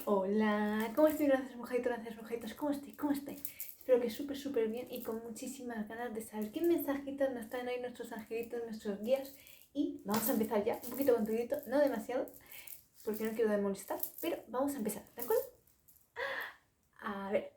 Hola, ¿cómo estoy? Gracias, mojaditos, ¿cómo estoy? ¿Cómo estáis? Espero que súper bien y con muchísimas ganas de saber qué mensajitos nos traen hoy nuestros angelitos, nuestros guías. Y vamos a empezar ya, un poquito con tudito, no demasiado, porque no quiero molestar, pero vamos a empezar, ¿de acuerdo? A ver.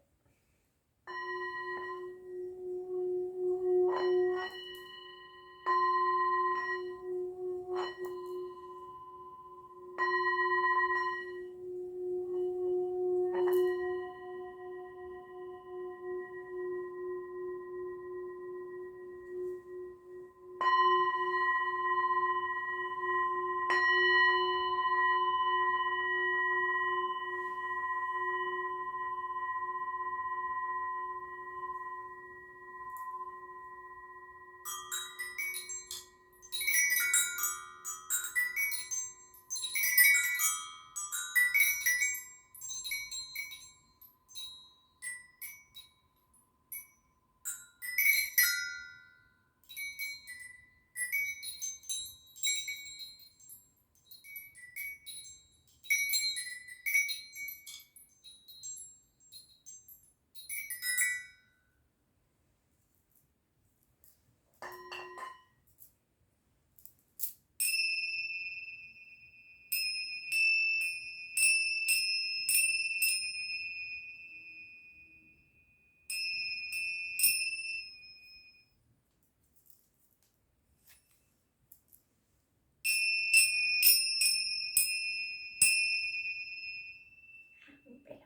Un pelo.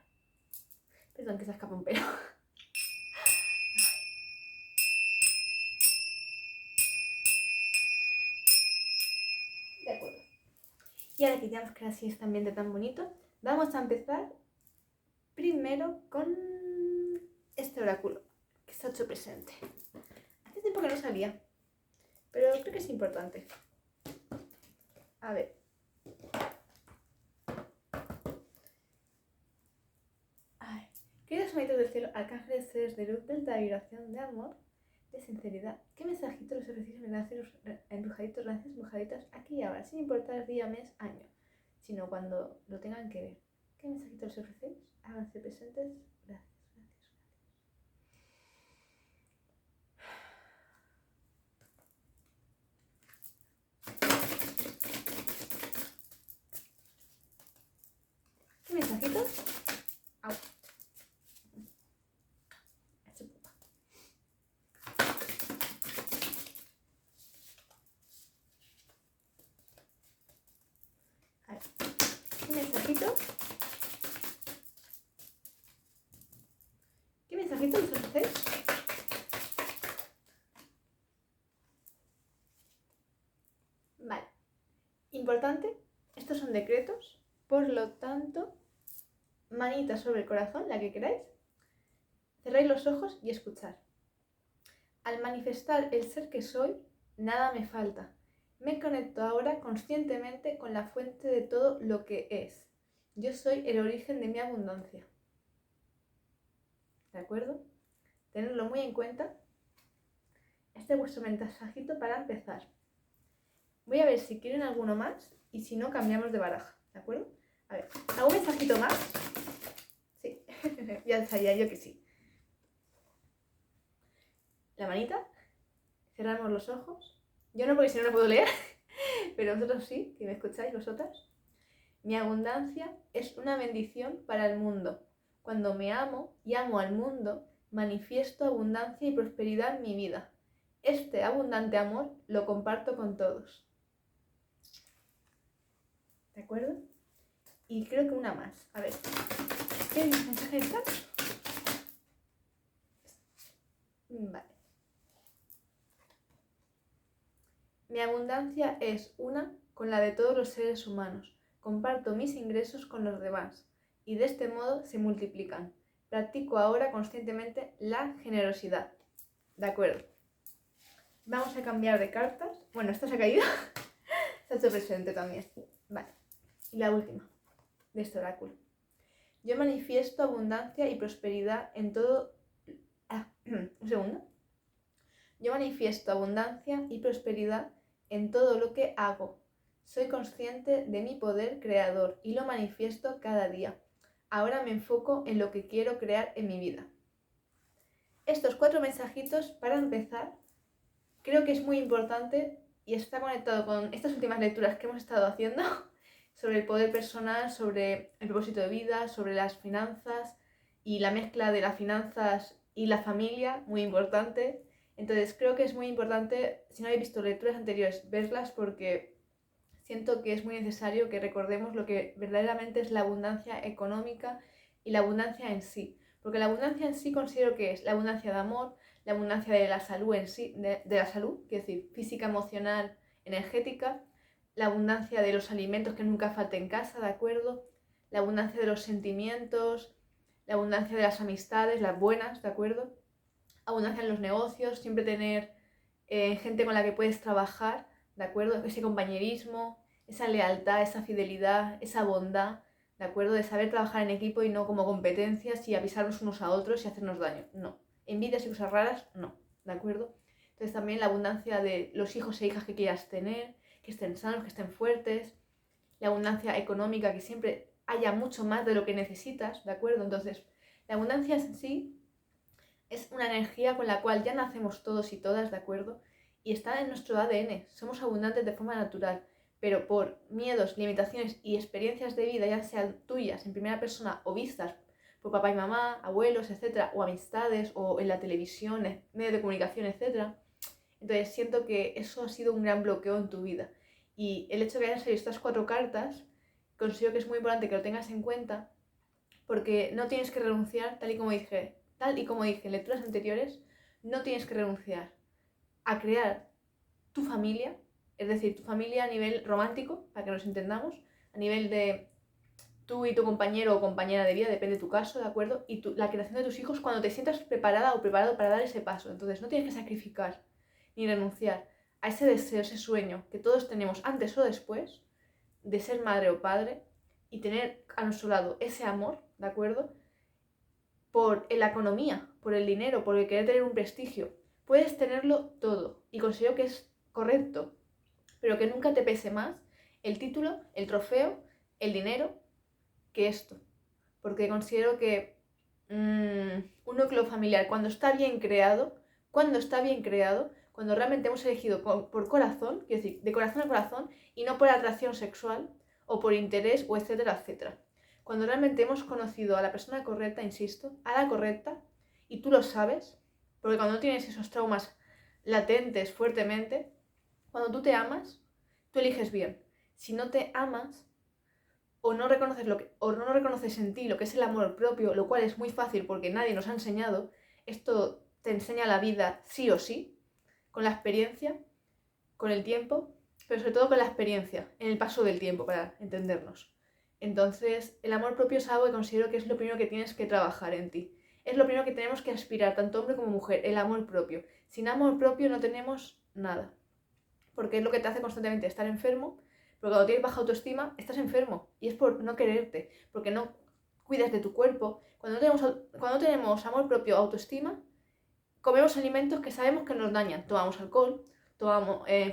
Perdón que se escapa un pelo. De acuerdo. Y ahora que ya hemos creado así este ambiente tan bonito, vamos a empezar primero con este oráculo que está hecho presente. Hace tiempo que no salía, pero creo que es importante. A ver. Ay. Queridos manitos del cielo, arcángeles, seres de luz, de vibración, de amor, de sinceridad, ¿qué mensajito les ofrecéis embrujaditos, rancias, brujaditas, aquí y ahora, sin importar día, mes, año, sino cuando lo tengan que ver? ¿Qué mensajito les ofrecéis? Háganse presentes. Gracias. ¿Qué mensajitos? Au. A ver. ¿Qué mensajitos? ¿Qué mensajitos les ofrecéis? Vale. Importante, estos son decretos, por lo tanto, manita sobre el corazón, la que queráis, cerráis los ojos y escuchar. Al manifestar el ser que soy, nada me falta. Me conecto ahora conscientemente con la fuente de todo lo que es. Yo soy el origen de mi abundancia. ¿De acuerdo? Tenedlo muy en cuenta. Este es vuestro mensajito para empezar. Voy a ver si quieren alguno más y si no, cambiamos de baraja. ¿De acuerdo? A ver, ¿algún mensajito más? Sí, ya sabía yo que sí. La manita, cerramos los ojos. Yo no, porque si no, no puedo leer, pero vosotros sí, que me escucháis, vosotras. Mi abundancia es una bendición para el mundo. Cuando me amo y amo al mundo, manifiesto abundancia y prosperidad en mi vida. Este abundante amor lo comparto con todos. ¿De acuerdo? Y creo que una más. A ver, ¿qué mensaje está? Vale. Mi abundancia es una con la de todos los seres humanos. Comparto mis ingresos con los demás y de este modo se multiplican. Practico ahora conscientemente la generosidad. De acuerdo. Vamos a cambiar de cartas. Bueno, esta se ha caído. Se ha hecho presente también. Vale. Y la última de este oráculo. Yo manifiesto abundancia y prosperidad en todo... un segundo. Yo manifiesto abundancia y prosperidad en todo lo que hago. Soy consciente de mi poder creador y lo manifiesto cada día. Ahora me enfoco en lo que quiero crear en mi vida. Estos 4 mensajitos, para empezar, creo que es muy importante y está conectado con estas últimas lecturas que hemos estado haciendo sobre el poder personal, sobre el propósito de vida, sobre las finanzas y la mezcla de las finanzas y la familia, muy importante. Entonces creo que es muy importante, si no habéis visto lecturas anteriores, verlas porque siento que es muy necesario que recordemos lo que verdaderamente es la abundancia económica y la abundancia en sí. Porque la abundancia en sí considero que es la abundancia de amor, la abundancia de la salud en sí, de la salud, quiero decir, física, emocional, energética, la abundancia de los alimentos que nunca falten en casa, ¿de acuerdo? La abundancia de los sentimientos, la abundancia de las amistades, las buenas, ¿de acuerdo? Abundancia en los negocios, siempre tener gente con la que puedes trabajar, ¿de acuerdo? Ese compañerismo, esa lealtad, esa fidelidad, esa bondad, ¿de acuerdo? De saber trabajar en equipo y no como competencias y avisarnos unos a otros y hacernos daño, no. Envidias y cosas raras, no, ¿de acuerdo? Entonces también la abundancia de los hijos e hijas que quieras tener, que estén sanos, que estén fuertes, la abundancia económica, que siempre haya mucho más de lo que necesitas, ¿de acuerdo? Entonces, la abundancia en sí es una energía con la cual ya nacemos todos y todas, ¿de acuerdo? Y está en nuestro ADN. Somos abundantes de forma natural, pero por miedos, limitaciones y experiencias de vida, ya sean tuyas en primera persona o vistas por papá y mamá, abuelos, etcétera, o amistades, o en la televisión, en medios de comunicación, etcétera. Entonces siento que eso ha sido un gran bloqueo en tu vida. Y el hecho de que hayan salido estas 4 cartas, considero que es muy importante que lo tengas en cuenta, porque no tienes que renunciar, tal y como dije en lecturas anteriores, no tienes que renunciar a crear tu familia, es decir, tu familia a nivel romántico, para que nos entendamos, a nivel de tú y tu compañero o compañera de vida, depende de tu caso, ¿de acuerdo? Y la creación de tus hijos cuando te sientas preparada o preparado para dar ese paso. Entonces no tienes que sacrificar ni renunciar a ese deseo, ese sueño que todos tenemos antes o después de ser madre o padre y tener a nuestro lado ese amor, ¿de acuerdo? Por la economía, por el dinero, por el querer tener un prestigio. Puedes tenerlo todo y considero que es correcto, pero que nunca te pese más el título, el trofeo, el dinero que esto. Porque considero que un núcleo familiar, cuando está bien creado, cuando realmente hemos elegido por corazón, quiero decir, de corazón a corazón, y no por atracción sexual o por interés o etcétera, etcétera. Cuando realmente hemos conocido a la persona correcta, insisto, a la correcta, y tú lo sabes, porque cuando no tienes esos traumas latentes fuertemente, cuando tú te amas, tú eliges bien. Si no te amas, o no reconoces en ti lo que es el amor propio, lo cual es muy fácil porque nadie nos ha enseñado, esto te enseña la vida sí o sí, con la experiencia, con el tiempo, pero sobre todo con la experiencia, en el paso del tiempo, para entendernos. Entonces, el amor propio es algo que considero que es lo primero que tienes que trabajar en ti. Es lo primero que tenemos que aspirar, tanto hombre como mujer, el amor propio. Sin amor propio no tenemos nada, porque es lo que te hace constantemente estar enfermo, porque cuando tienes baja autoestima, estás enfermo, y es por no quererte, porque no cuidas de tu cuerpo. Cuando tenemos amor propio, autoestima, comemos alimentos que sabemos que nos dañan. Tomamos alcohol,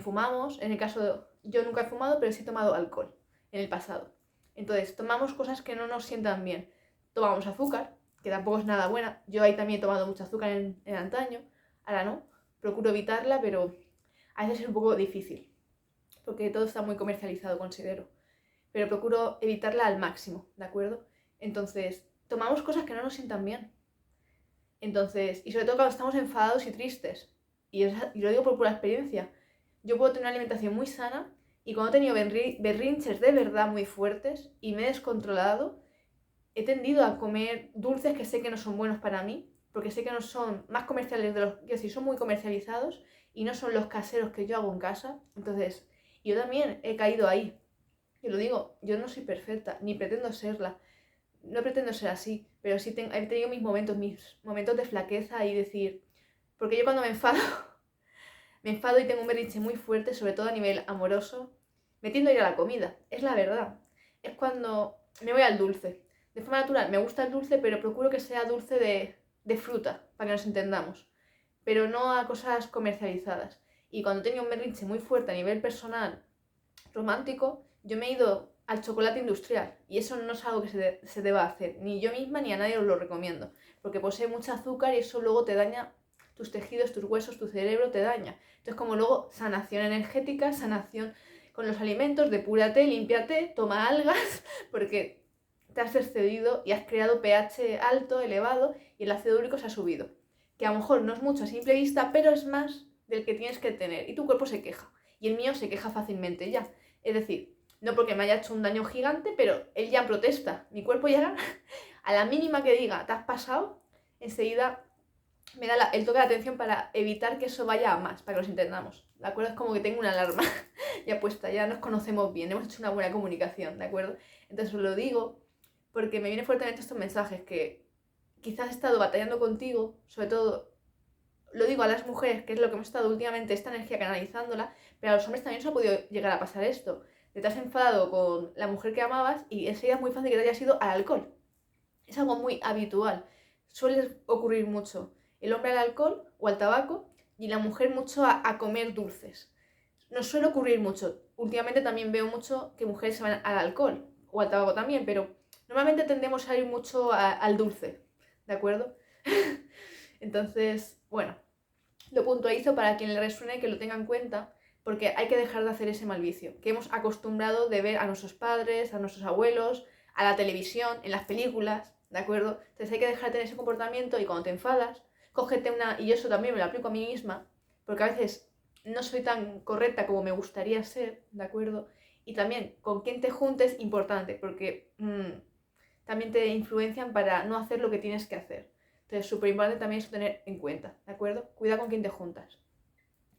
fumamos, en el caso de, yo nunca he fumado, pero sí he tomado alcohol en el pasado. Entonces, tomamos cosas que no nos sientan bien. Tomamos azúcar, que tampoco es nada buena. Yo ahí también he tomado mucho azúcar en antaño, ahora no. Procuro evitarla, pero a veces es un poco difícil, porque todo está muy comercializado, considero. Pero procuro evitarla al máximo, ¿de acuerdo? Entonces, tomamos cosas que no nos sientan bien. Entonces, y sobre todo cuando estamos enfadados y tristes. Y lo digo por pura experiencia. Yo puedo tener una alimentación muy sana y cuando he tenido berrinches de verdad muy fuertes y me he descontrolado, he tendido a comer dulces que sé que no son buenos para mí, porque sé que no son más comerciales de los, quiero decir, son muy comercializados y no son los caseros que yo hago en casa. Entonces, yo también he caído ahí. Yo lo digo, yo no soy perfecta, ni pretendo serla. No pretendo ser así, pero sí he tenido mis momentos de flaqueza y decir, porque yo cuando me enfado, me enfado y tengo un berrinche muy fuerte, sobre todo a nivel amoroso, me tiendo a ir a la comida, es la verdad. Es cuando me voy al dulce. De forma natural, me gusta el dulce, pero procuro que sea dulce de fruta, para que nos entendamos, pero no a cosas comercializadas. Y cuando tengo un berrinche muy fuerte a nivel personal, romántico, yo me he ido al chocolate industrial. Y eso no es algo que se deba hacer, ni yo misma ni a nadie os lo recomiendo, porque posee mucho azúcar y eso luego te daña tus tejidos, tus huesos, tu cerebro te daña. Entonces, como luego sanación energética, sanación con los alimentos, depúrate, límpiate, toma algas, porque te has excedido y has creado pH alto, elevado, y el ácido úrico se ha subido. Que a lo mejor no es mucho a simple vista, pero es más del que tienes que tener. Y tu cuerpo se queja. Y el mío se queja fácilmente ya. Es decir, no porque me haya hecho un daño gigante, pero él ya protesta. Mi cuerpo ya, a la mínima que diga, te has pasado, enseguida me da el toque de atención para evitar que eso vaya a más, para que nos entendamos. ¿De acuerdo? Es como que tengo una alarma ya puesta, ya nos conocemos bien, hemos hecho una buena comunicación, ¿de acuerdo? Entonces os lo digo porque me viene fuertemente estos mensajes que quizás he estado batallando contigo, sobre todo, lo digo a las mujeres, que es lo que hemos estado últimamente, esta energía canalizándola, pero a los hombres también se ha podido llegar a pasar esto. Te has enfadado con la mujer que amabas y enseguida es muy fácil que te hayas ido al alcohol. Es algo muy habitual, suele ocurrir mucho. El hombre al alcohol o al tabaco y la mujer mucho a comer dulces. Nos suele ocurrir mucho. Últimamente también veo mucho que mujeres se van al alcohol o al tabaco también, pero normalmente tendemos a ir mucho al dulce, ¿de acuerdo? Entonces, bueno, lo puntualizo para quien le resuene que lo tenga en cuenta, porque hay que dejar de hacer ese mal vicio que hemos acostumbrado de ver a nuestros padres, a nuestros abuelos, a la televisión, en las películas, ¿de acuerdo? Entonces hay que dejar de tener ese comportamiento y cuando te enfadas, cógete una, y eso también me lo aplico a mí misma, porque a veces no soy tan correcta como me gustaría ser, ¿de acuerdo? Y también con quién te juntes, importante, porque también te influencian para no hacer lo que tienes que hacer. Entonces, súper importante también eso tener en cuenta, ¿de acuerdo? Cuida con quién te juntas.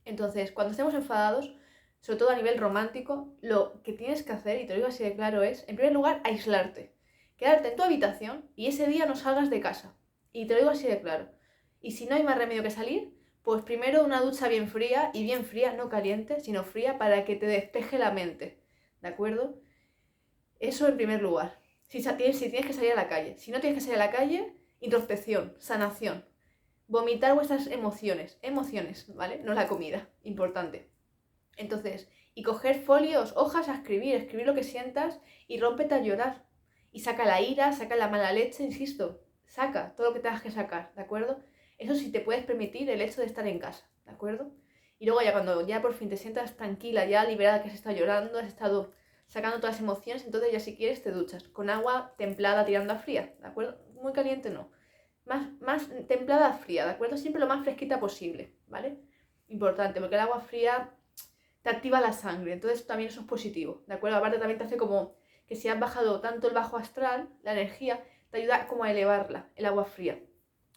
Entonces, cuando estemos enfadados, sobre todo a nivel romántico, lo que tienes que hacer, y te lo digo así de claro, es, en primer lugar, aislarte. Quedarte en tu habitación y ese día no salgas de casa. Y te lo digo así de claro. Y si no hay más remedio que salir, pues primero una ducha bien fría, y bien fría, no caliente, sino fría, para que te despeje la mente. ¿De acuerdo? Eso en primer lugar. Si tienes que salir a la calle. Si no tienes que salir a la calle, introspección, sanación. Vomitar vuestras emociones, ¿vale? No la comida, importante. Entonces, y coger folios, hojas a escribir lo que sientas y rómpete a llorar. Y saca la ira, saca la mala leche, insisto, saca todo lo que tengas que sacar, ¿de acuerdo? Eso sí te puedes permitir el hecho de estar en casa, ¿de acuerdo? Y luego ya cuando ya por fin te sientas tranquila, ya liberada, que has estado llorando, has estado sacando todas las emociones, entonces ya si quieres te duchas con agua templada tirando a fría, ¿de acuerdo? Muy caliente no. Más templada a fría, ¿de acuerdo? Siempre lo más fresquita posible, ¿vale? Importante, porque el agua fría te activa la sangre, entonces también eso es positivo, ¿de acuerdo? Aparte también te hace como que si has bajado tanto el bajo astral, la energía, te ayuda como a elevarla, el agua fría,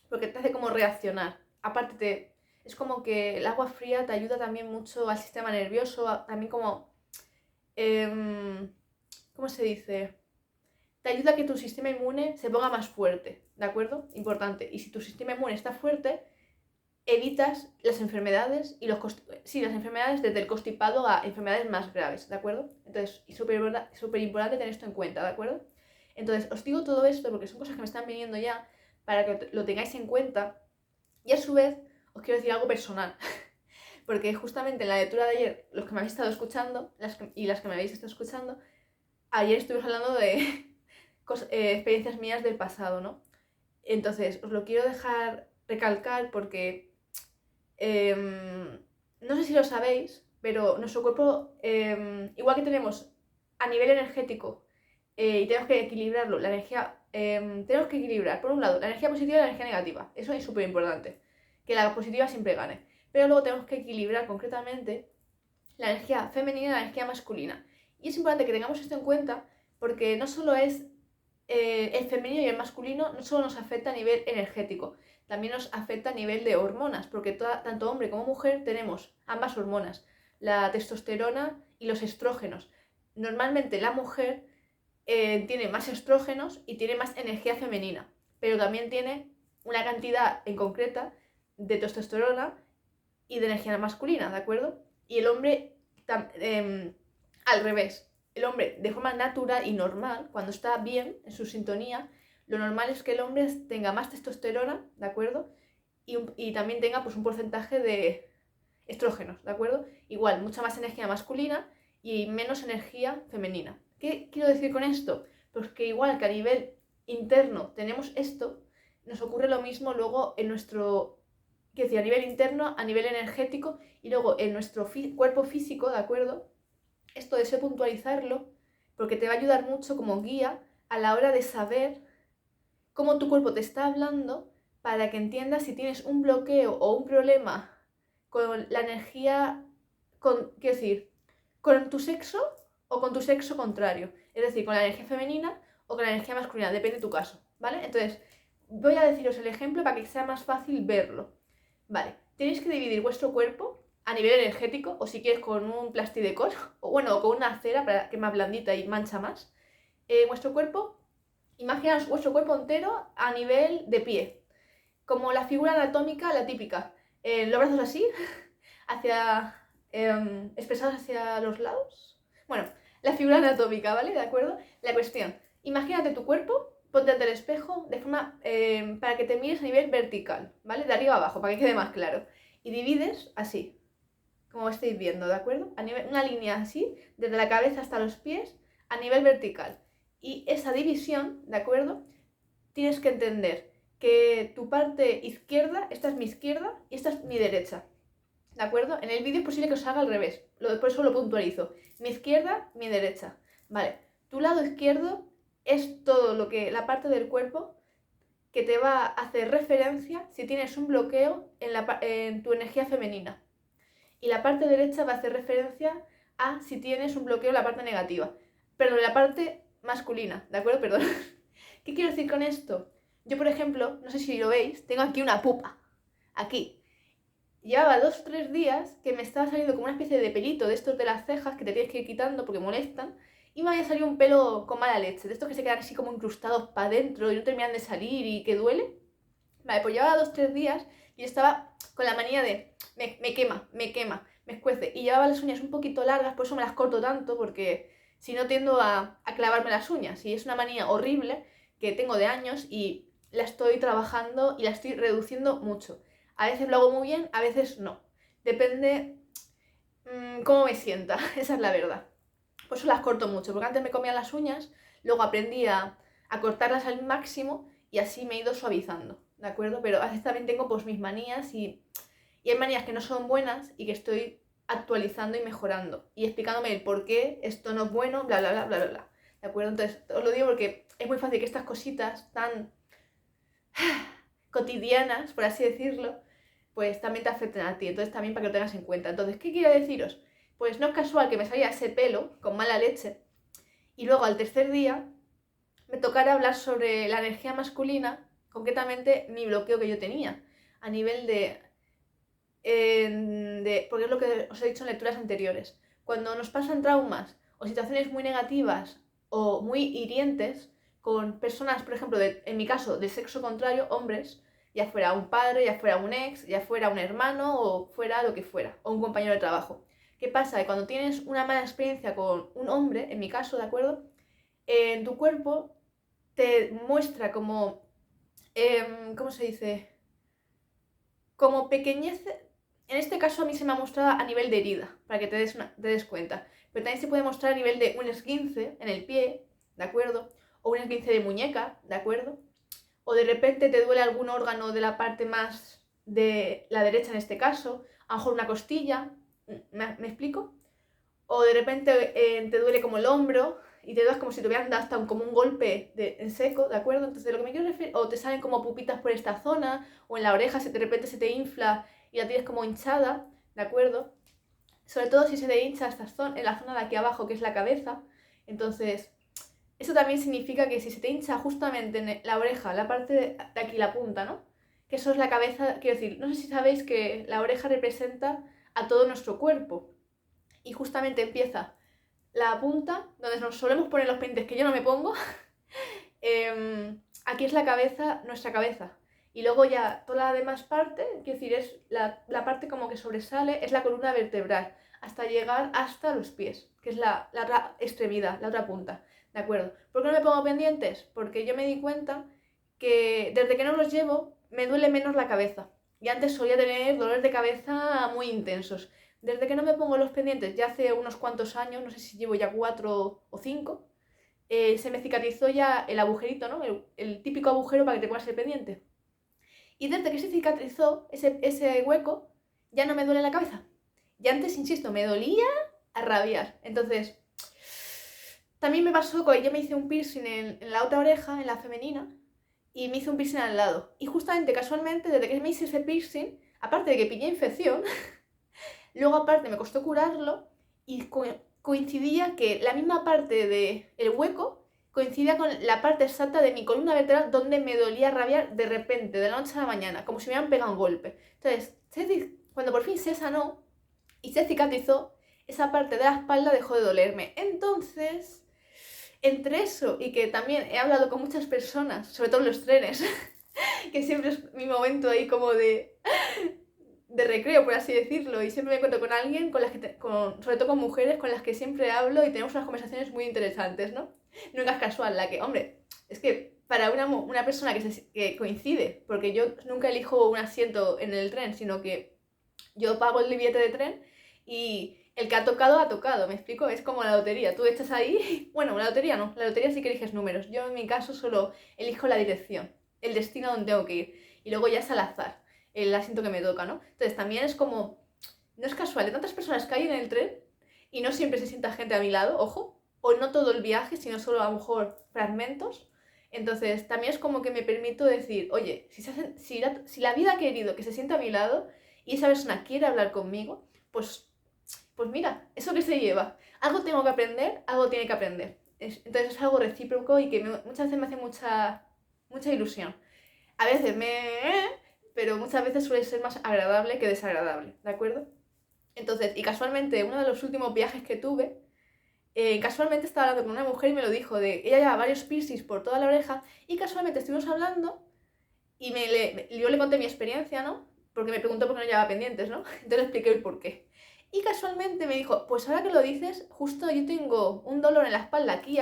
porque te hace como reaccionar. Aparte es como que el agua fría te ayuda también mucho al sistema nervioso, también como, ¿cómo se dice? Te ayuda a que tu sistema inmune se ponga más fuerte, ¿de acuerdo? Importante. Y si tu sistema inmune está fuerte, evitas las enfermedades y las enfermedades desde el constipado a enfermedades más graves, ¿de acuerdo? Entonces, y súper importante tener esto en cuenta, ¿de acuerdo? Entonces, os digo todo esto porque son cosas que me están viniendo ya para que lo tengáis en cuenta y a su vez os quiero decir algo personal. Porque justamente en la lectura de ayer, los que me habéis estado escuchando y las que me habéis estado escuchando, ayer estuvimos hablando de experiencias mías del pasado, ¿no? Entonces, os lo quiero dejar recalcar porque no sé si lo sabéis, pero nuestro cuerpo, igual que tenemos a nivel energético y tenemos que equilibrarlo, la energía, tenemos que equilibrar, por un lado, la energía positiva y la energía negativa. Eso es súper importante, que la positiva siempre gane. Pero luego tenemos que equilibrar concretamente la energía femenina y la energía masculina. Y es importante que tengamos esto en cuenta porque no solo es el femenino y el masculino, no solo nos afecta a nivel energético, también nos afecta a nivel de hormonas, porque tanto hombre como mujer tenemos ambas hormonas, la testosterona y los estrógenos. Normalmente la mujer tiene más estrógenos y tiene más energía femenina, pero también tiene una cantidad en concreta de testosterona y de energía masculina, ¿de acuerdo? Y el hombre al revés. El hombre, de forma natural y normal, cuando está bien, en su sintonía, lo normal es que el hombre tenga más testosterona, ¿de acuerdo? Y también tenga pues un porcentaje de estrógenos, ¿de acuerdo? Igual, mucha más energía masculina y menos energía femenina. ¿Qué quiero decir con esto? Pues que igual que a nivel interno tenemos esto, nos ocurre lo mismo luego en nuestro, quiero decir, a nivel interno, a nivel energético y luego en nuestro cuerpo físico, ¿de acuerdo? Esto deseo puntualizarlo porque te va a ayudar mucho como guía a la hora de saber cómo tu cuerpo te está hablando para que entiendas si tienes un bloqueo o un problema con la energía, quiero decir, con tu sexo o con tu sexo contrario. Es decir, con la energía femenina o con la energía masculina, depende de tu caso, ¿vale? Entonces, voy a deciros el ejemplo para que sea más fácil verlo. Vale, tenéis que dividir vuestro cuerpo a nivel energético, o si quieres con un plastidecor, o bueno, con una cera para que más blandita y mancha más. Vuestro cuerpo, imaginaos vuestro cuerpo entero a nivel de pie, como la figura anatómica, la típica. Los brazos así, hacia, expresados hacia los lados. Bueno, la figura anatómica, ¿vale? ¿De acuerdo? La cuestión, imagínate tu cuerpo, ponte ante el espejo de forma para que te mires a nivel vertical, ¿vale? De arriba a abajo, para que quede más claro. Y divides así, como estáis viendo, ¿de acuerdo? A nivel, una línea así, desde la cabeza hasta los pies, a nivel vertical. Y esa división, ¿de acuerdo? Tienes que entender que tu parte izquierda, esta es mi izquierda y esta es mi derecha. ¿De acuerdo? En el vídeo es posible que os haga al revés, por eso lo puntualizo. Mi izquierda, mi derecha. Vale, tu lado izquierdo es todo lo que, la parte del cuerpo que te va a hacer referencia si tienes un bloqueo en tu energía femenina. Y la parte derecha va a hacer referencia a si tienes un bloqueo en la parte negativa. Perdón, en la parte masculina, ¿de acuerdo? Perdón. ¿Qué quiero decir con esto? Yo, por ejemplo, no sé si lo veis, tengo aquí una pupa. Aquí. Llevaba 2 o 3 días que me estaba saliendo como una especie de pelito de estos de las cejas que te tienes que ir quitando porque molestan. Y me había salido un pelo con mala leche, de estos que se quedan así como incrustados para adentro y no terminan de salir y que duele. Vale, pues llevaba 2 o 3 días y estaba con la manía de me quema, me escuece. Y llevaba las uñas un poquito largas, por eso me las corto tanto, porque si no tiendo a clavarme las uñas. Y es una manía horrible que tengo de años y la estoy trabajando y la estoy reduciendo mucho. A veces lo hago muy bien, a veces no. Depende cómo me sienta, esa es la verdad. Por eso las corto mucho, porque antes me comían las uñas, luego aprendí a cortarlas al máximo y así me he ido suavizando, ¿de acuerdo? Pero a veces también tengo pues mis manías y hay manías que no son buenas y que estoy actualizando y mejorando y explicándome el por qué esto no es bueno, bla, bla, bla, bla, bla, bla. ¿De acuerdo? Entonces, os lo digo porque es muy fácil que estas cositas tan cotidianas, por así decirlo, pues también te afecten a ti. Entonces también para que lo tengas en cuenta. Entonces, ¿qué quiero deciros? Pues no es casual que me salía ese pelo con mala leche y luego al tercer día me tocara hablar sobre la energía masculina, concretamente mi bloqueo que yo tenía a nivel porque es lo que os he dicho en lecturas anteriores. Cuando nos pasan traumas o situaciones muy negativas o muy hirientes con personas, por ejemplo, en mi caso, de sexo contrario, hombres, ya fuera un padre, ya fuera un ex, ya fuera un hermano o fuera lo que fuera, o un compañero de trabajo. ¿Qué pasa? Que cuando tienes una mala experiencia con un hombre, en mi caso, ¿de acuerdo? En tu cuerpo te muestra como, ¿cómo se dice? Como pequeñez. En este caso a mí se me ha mostrado a nivel de herida, para que te des cuenta. Pero también se puede mostrar a nivel de un esguince en el pie, ¿de acuerdo? O un esguince de muñeca, ¿de acuerdo? O de repente te duele algún órgano de la parte más de la derecha en este caso, a lo mejor una costilla, ¿me explico? O de repente te duele como el hombro y te das como si te hubieran dado hasta como un golpe en seco, ¿de acuerdo? Entonces lo que me quiero referir, o te salen como pupitas por esta zona, o en la oreja de repente se te infla y la tienes como hinchada, ¿de acuerdo? Sobre todo si se te hincha en la zona de aquí abajo, que es la cabeza. Entonces, eso también significa que si se te hincha justamente en la oreja, la parte de aquí, la punta, ¿no? Que eso es la cabeza, quiero decir, no sé si sabéis que la oreja representa a todo nuestro cuerpo. Y justamente empieza la punta, donde nos solemos poner los pendientes, que yo no me pongo. Aquí es la cabeza, nuestra cabeza. Y luego ya toda la demás parte, quiero decir, es la parte como que sobresale, es la columna vertebral, hasta llegar hasta los pies, que es la otra extremidad, la otra punta. ¿De acuerdo? ¿Por qué no me pongo pendientes? Porque yo me di cuenta que desde que no los llevo, me duele menos la cabeza. Y antes solía tener dolores de cabeza muy intensos. Desde que no me pongo los pendientes, ya hace unos cuantos años, no sé si llevo ya 4 o 5, se me cicatrizó ya el agujerito, ¿no? El típico agujero para que te pongas el pendiente. Y desde que se cicatrizó ese hueco, ya no me duele la cabeza. Y antes, insisto, me dolía a rabiar. Entonces, también me pasó que yo me hice un piercing en la otra oreja, en la femenina, y me hice un piercing al lado. Y justamente, casualmente, desde que me hice ese piercing, aparte de que pillé infección, luego aparte me costó curarlo y coincidía que la misma parte del hueco coincidía con la parte exacta de mi columna vertebral donde me dolía rabiar de repente, de la noche a la mañana, como si me hubieran pegado un golpe. Entonces, cuando por fin se sanó y se cicatrizó, esa parte de la espalda dejó de dolerme. Entonces, entre eso y que también he hablado con muchas personas, sobre todo en los trenes, que siempre es mi momento ahí como de recreo, por así decirlo, y siempre me encuentro con alguien, sobre todo con mujeres, con las que siempre hablo y tenemos unas conversaciones muy interesantes, ¿no? Nunca es casual la que, hombre, es que para una persona que coincide, porque yo nunca elijo un asiento en el tren, sino que yo pago el billete de tren y el que ha tocado, ¿me explico? Es como la lotería, tú echas ahí, bueno, la lotería no, la lotería sí que eliges números, yo en mi caso solo elijo la dirección, el destino donde tengo que ir, y luego ya es al azar el asiento que me toca, ¿no? Entonces también es como, no es casual, de tantas personas que hay en el tren y no siempre se sienta gente a mi lado, ojo, o no todo el viaje, sino solo a lo mejor fragmentos. Entonces también es como que me permito decir, oye, si la vida ha querido que se sienta a mi lado y esa persona quiere hablar conmigo, pues mira, eso que se lleva. Algo tengo que aprender, algo tiene que aprender. Entonces es algo recíproco y que muchas veces me hace mucha ilusión. A veces pero muchas veces suele ser más agradable que desagradable, ¿de acuerdo? Entonces, y casualmente, uno de los últimos viajes que tuve, casualmente estaba hablando con una mujer y me lo dijo, ella lleva varios piercings por toda la oreja, y casualmente estuvimos hablando y yo le conté mi experiencia, ¿no? Porque me preguntó por qué no llevaba pendientes, ¿no? Entonces le expliqué el por qué. Y casualmente me dijo, pues ahora que lo dices, justo yo tengo un dolor en la espalda, aquí,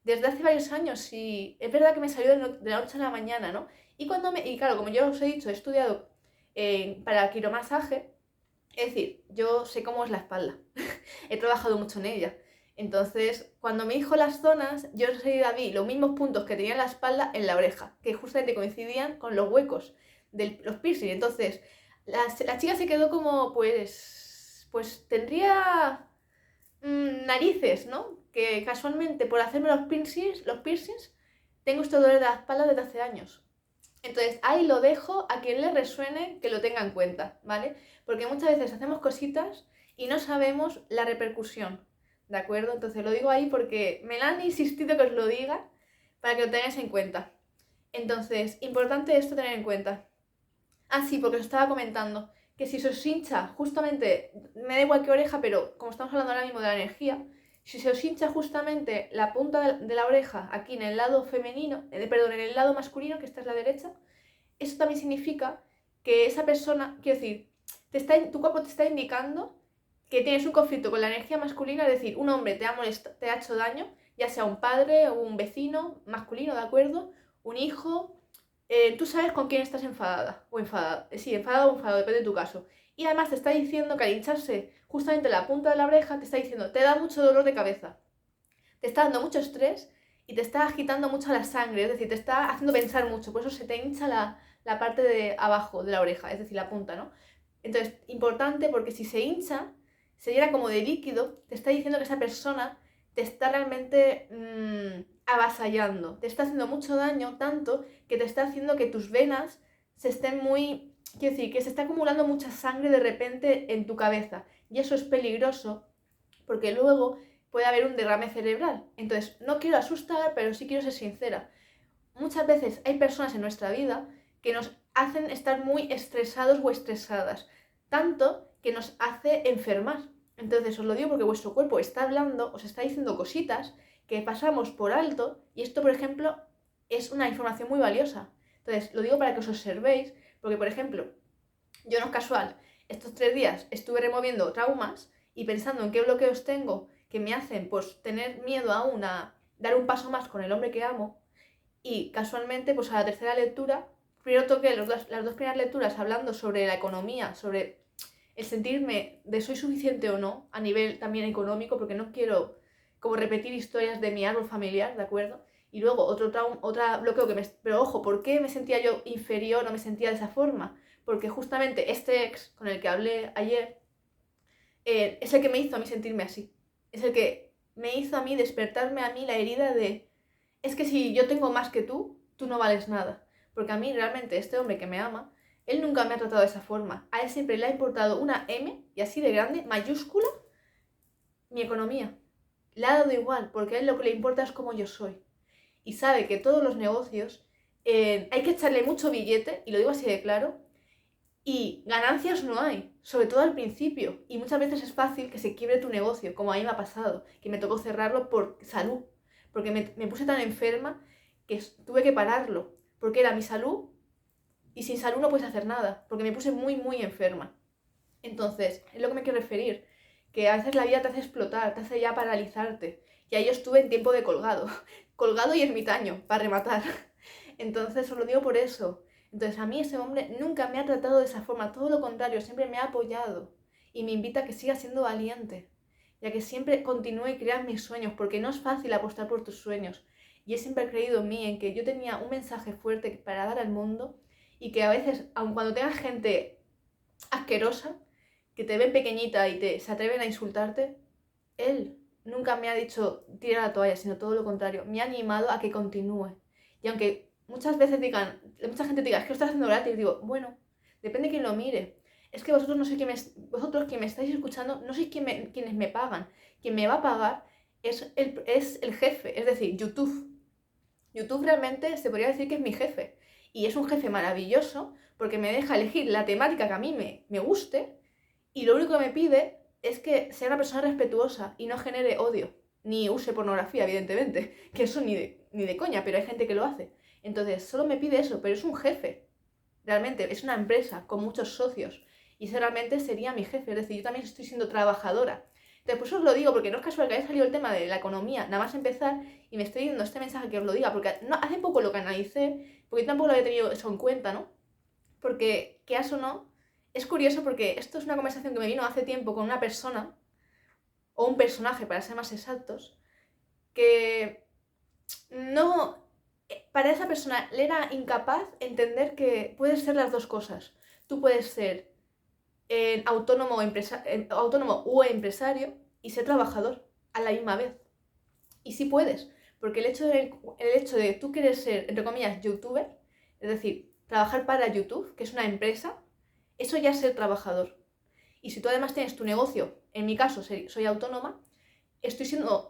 desde hace varios años, y es verdad que me salió de la noche a la mañana, ¿no? Y claro, como yo os he dicho, he estudiado para quiromasaje, es decir, yo sé cómo es la espalda, he trabajado mucho en ella. Entonces, cuando me dijo las zonas, yo enseguida vi los mismos puntos que tenía en la espalda en la oreja, que justamente coincidían con los huecos de los piercing. Entonces, la chica se quedó como, pues tendría narices, ¿no? Que casualmente por hacerme los piercings, tengo este dolor de la espalda desde hace años. Entonces ahí lo dejo a quien le resuene que lo tenga en cuenta, ¿vale? Porque muchas veces hacemos cositas y no sabemos la repercusión, ¿de acuerdo? Entonces lo digo ahí porque me la han insistido que os lo diga para que lo tengáis en cuenta. Entonces, importante esto tener en cuenta. Ah, sí, porque os estaba comentando que si se os hincha justamente, me da igual qué oreja, pero como estamos hablando ahora mismo de la energía, si se os hincha justamente la punta de la oreja aquí en el lado femenino, perdón, en el lado masculino, que esta es la derecha, eso también significa que esa persona, quiero decir, tu cuerpo te está indicando que tienes un conflicto con la energía masculina, es decir, un hombre te ha hecho daño, ya sea un padre o un vecino masculino, ¿de acuerdo? Un hijo, tú sabes con quién estás enfadada o enfadado. Sí, enfadado o enfadado, depende de tu caso. Y además te está diciendo que al hincharse justamente la punta de la oreja, te está diciendo, te da mucho dolor de cabeza, te está dando mucho estrés y te está agitando mucho la sangre, es decir, te está haciendo pensar mucho, por eso se te hincha la parte de abajo de la oreja, es decir, la punta, ¿no? Entonces, importante porque si se hincha, se llena como de líquido, te está diciendo que esa persona te está realmente avasallando, te está haciendo mucho daño, tanto que te está haciendo que tus venas se estén quiero decir, que se está acumulando mucha sangre de repente en tu cabeza. Y eso es peligroso porque luego puede haber un derrame cerebral. Entonces, no quiero asustar, pero sí quiero ser sincera. Muchas veces hay personas en nuestra vida que nos hacen estar muy estresados o estresadas, tanto que nos hace enfermar. Entonces os lo digo porque vuestro cuerpo está hablando, os está diciendo cositas que pasamos por alto y esto, por ejemplo, es una información muy valiosa. Entonces lo digo para que os observéis, porque, por ejemplo, yo no es casual, estos 3 días estuve removiendo traumas y pensando en qué bloqueos tengo que me hacen pues tener miedo aún a dar un paso más con el hombre que amo. Y casualmente, pues a la tercera lectura, primero toqué las dos primeras lecturas hablando sobre la economía, sobre el sentirme de soy suficiente o no, a nivel también económico, porque no quiero como repetir historias de mi árbol familiar, ¿de acuerdo? Y luego otro bloqueo que Pero ojo, ¿por qué me sentía yo inferior o me sentía de esa forma? Porque justamente este ex con el que hablé ayer es el que me hizo a mí sentirme así. Es el que me hizo a mí despertarme a mí la herida de... Es que si yo tengo más que tú no vales nada. Porque a mí realmente este hombre que me ama, él nunca me ha tratado de esa forma. A él siempre le ha importado una M, y así de grande, mayúscula, mi economía. Le ha dado igual, porque a él lo que le importa es cómo yo soy. Y sabe que todos los negocios hay que echarle mucho billete, y lo digo así de claro, y ganancias no hay, sobre todo al principio. Y muchas veces es fácil que se quiebre tu negocio, como a mí me ha pasado, que me tocó cerrarlo por salud, porque me puse tan enferma que tuve que pararlo, porque era mi salud y sin salud no puedes hacer nada, porque me puse muy, muy enferma. Entonces, es lo que me quiero referir, que a veces la vida te hace explotar, te hace ya paralizarte. Y ahí yo estuve en tiempo de colgado, colgado y ermitaño, para rematar. Entonces, os lo digo por eso. Entonces, a mí ese hombre nunca me ha tratado de esa forma, todo lo contrario, siempre me ha apoyado y me invita a que siga siendo valiente, ya que siempre continúe y crea mis sueños, porque no es fácil apostar por tus sueños. Y él siempre ha creído en mí, en que yo tenía un mensaje fuerte para dar al mundo y que a veces, aun cuando tengas gente asquerosa, que te ven pequeñita y se atreven a insultarte, él nunca me ha dicho tira la toalla, sino todo lo contrario, me ha animado a que continúe. Y aunque muchas veces mucha gente diga, es que lo estás haciendo gratis, digo, bueno, depende de quién lo mire. Es que vosotros no sois vosotros que me estáis escuchando, no sois quienes me pagan. Quien me va a pagar es el jefe, es decir, YouTube. YouTube realmente se podría decir que es mi jefe. Y es un jefe maravilloso porque me deja elegir la temática que a mí me guste, y lo único que me pide es que sea una persona respetuosa y no genere odio. Ni use pornografía, evidentemente, que eso ni de coña, pero hay gente que lo hace. Entonces, solo me pide eso, pero es un jefe. Realmente, es una empresa con muchos socios. Y ese realmente sería mi jefe. Es decir, yo también estoy siendo trabajadora. Entonces, por eso os lo digo, porque no es casual que haya salido el tema de la economía, nada más empezar, y me estoy dando este mensaje que os lo diga, porque no, hace poco lo canalicé, porque yo tampoco lo había tenido eso en cuenta, ¿no? Porque, qué o no, es curioso porque esto es una conversación que me vino hace tiempo con una persona, o un personaje para ser más exactos, que no, para esa persona le era incapaz entender que puedes ser las dos cosas. Tú puedes ser autónomo o empresario y ser trabajador a la misma vez. Y sí puedes, porque el hecho de tú querer ser, entre comillas, youtuber, es decir, trabajar para YouTube, que es una empresa, eso ya es ser trabajador. Y si tú además tienes tu negocio, en mi caso soy autónoma,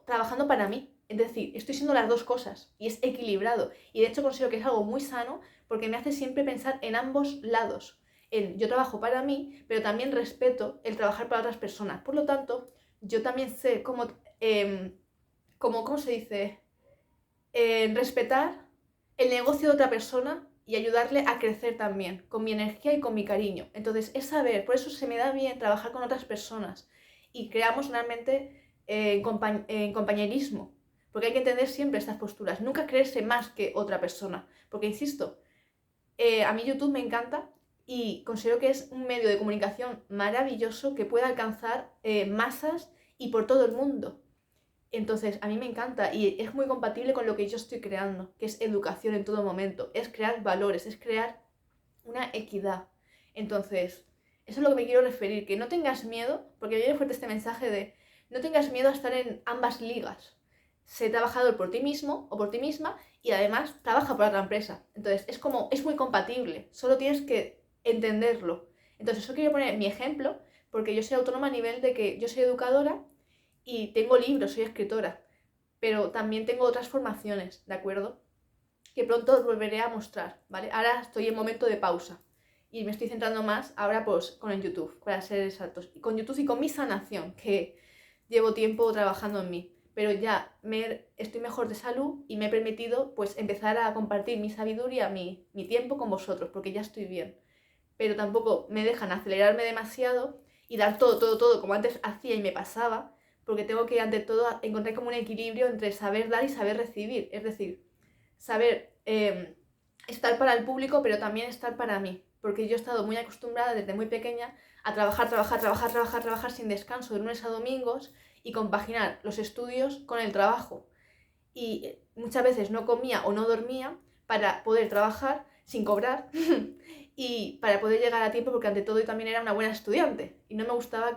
trabajando para mí. Es decir, estoy siendo las dos cosas y es equilibrado. Y de hecho considero que es algo muy sano porque me hace siempre pensar en ambos lados. Yo trabajo para mí, pero también respeto el trabajar para otras personas. Por lo tanto, yo también sé ¿cómo se dice? Respetar el negocio de otra persona y ayudarle a crecer también, con mi energía y con mi cariño. Entonces, es saber, por eso se me da bien trabajar con otras personas y creamos realmente en compañerismo, porque hay que entender siempre estas posturas, nunca creerse más que otra persona, porque insisto, a mí YouTube me encanta y considero que es un medio de comunicación maravilloso que puede alcanzar masas y por todo el mundo. Entonces, a mí me encanta y es muy compatible con lo que yo estoy creando, que es educación en todo momento, es crear valores, es crear una equidad. Entonces, eso es lo que me quiero referir, que no tengas miedo, porque viene fuerte este mensaje de no tengas miedo a estar en ambas ligas. Sé trabajador por ti mismo o por ti misma y además trabaja para otra empresa. Entonces, es muy compatible, solo tienes que entenderlo. Entonces, yo quiero poner mi ejemplo, porque yo soy autónoma a nivel de que yo soy educadora y tengo libros, soy escritora, pero también tengo otras formaciones, ¿de acuerdo? Que pronto os volveré a mostrar, ¿vale? Ahora estoy en momento de pausa y me estoy centrando más ahora pues con el YouTube, para ser exactos, y con YouTube y con mi sanación, que llevo tiempo trabajando en mí, pero ya estoy mejor de salud y me he permitido pues empezar a compartir mi sabiduría, mi tiempo con vosotros, porque ya estoy bien, pero tampoco me dejan acelerarme demasiado y dar todo como antes hacía y me pasaba, porque tengo que ante todo encontrar como un equilibrio entre saber dar y saber recibir, es decir, saber estar para el público pero también estar para mí, porque yo he estado muy acostumbrada desde muy pequeña a trabajar sin descanso de lunes a domingos y compaginar los estudios con el trabajo. Y muchas veces no comía o no dormía para poder trabajar sin cobrar y para poder llegar a tiempo, porque ante todo yo también era una buena estudiante y no me gustaba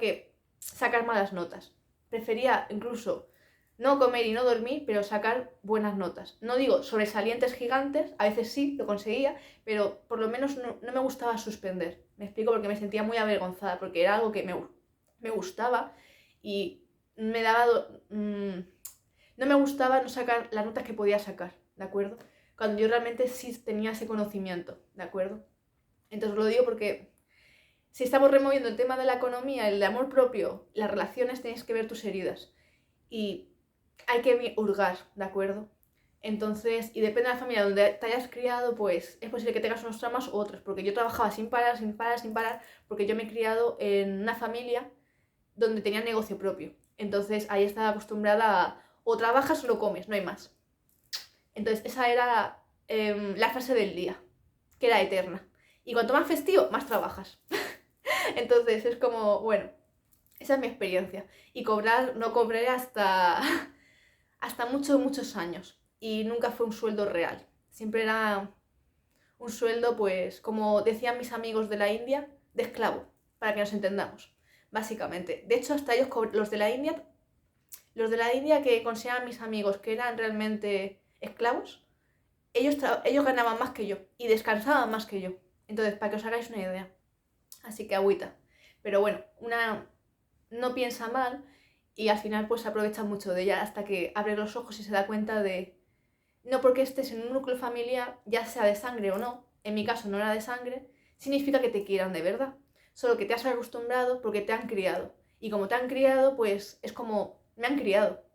sacar malas notas. Prefería incluso no comer y no dormir, pero sacar buenas notas. No digo sobresalientes gigantes, a veces sí, lo conseguía, pero por lo menos no me gustaba suspender. Me explico, porque me sentía muy avergonzada, porque era algo que me gustaba y me daba... no me gustaba no sacar las notas que podía sacar, ¿de acuerdo? Cuando yo realmente sí tenía ese conocimiento, ¿de acuerdo? Entonces lo digo porque si estamos removiendo el tema de la economía, el de amor propio, las relaciones, tienes que ver tus heridas. Y hay que hurgar, ¿de acuerdo? Entonces, y depende de la familia donde te hayas criado, pues es posible que tengas unos traumas u otros, porque yo trabajaba sin parar, sin parar, sin parar, porque yo me he criado en una familia donde tenía negocio propio. Entonces ahí estaba acostumbrada a o trabajas o lo comes, no hay más. Entonces esa era la frase del día, que era eterna. Y cuanto más festivo, más trabajas. Entonces es como, bueno, esa es mi experiencia. Y cobrar, no cobré hasta muchos años. Y nunca fue un sueldo real. Siempre era un sueldo, pues, como decían mis amigos de la India, de esclavo, para que nos entendamos, básicamente. De hecho, hasta ellos, los de la India que consideraban mis amigos que eran realmente esclavos, ellos ganaban más que yo y descansaban más que yo. Entonces, para que os hagáis una idea. Así que agüita. Pero bueno, una no piensa mal y al final pues se aprovecha mucho de ella hasta que abre los ojos y se da cuenta de... No porque estés en un núcleo familiar, ya sea de sangre o no, en mi caso no era de sangre, significa que te quieran de verdad. Solo que te has acostumbrado porque te han criado. Y como te han criado, pues es como, me han criado.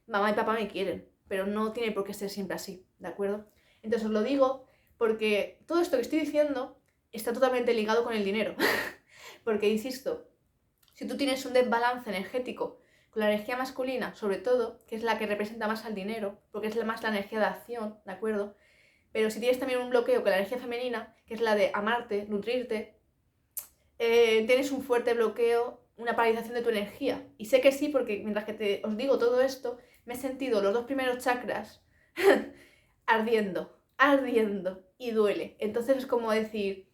Mamá y papá me quieren, pero no tiene por qué ser siempre así, ¿de acuerdo? Entonces os lo digo porque todo esto que estoy diciendo está totalmente ligado con el dinero. Porque, insisto, si tú tienes un desbalance energético con la energía masculina, sobre todo, que es la que representa más al dinero, porque es más la energía de acción, ¿de acuerdo? Pero si tienes también un bloqueo con la energía femenina, que es la de amarte, nutrirte, tienes un fuerte bloqueo, una paralización de tu energía. Y sé que sí, porque mientras que os digo todo esto, me he sentido los dos primeros chakras ardiendo y duele. Entonces es como decir,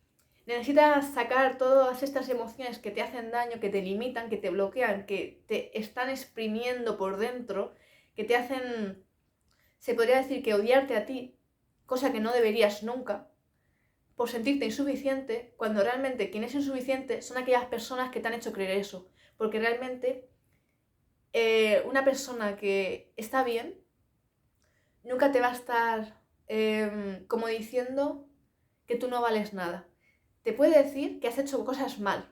necesitas sacar todas estas emociones que te hacen daño, que te limitan, que te bloquean, que te están exprimiendo por dentro, que te hacen, se podría decir que odiarte a ti, cosa que no deberías nunca, por sentirte insuficiente, cuando realmente quien es insuficiente son aquellas personas que te han hecho creer eso. Porque realmente una persona que está bien nunca te va a estar como diciendo que tú no vales nada. Te puede decir que has hecho cosas mal.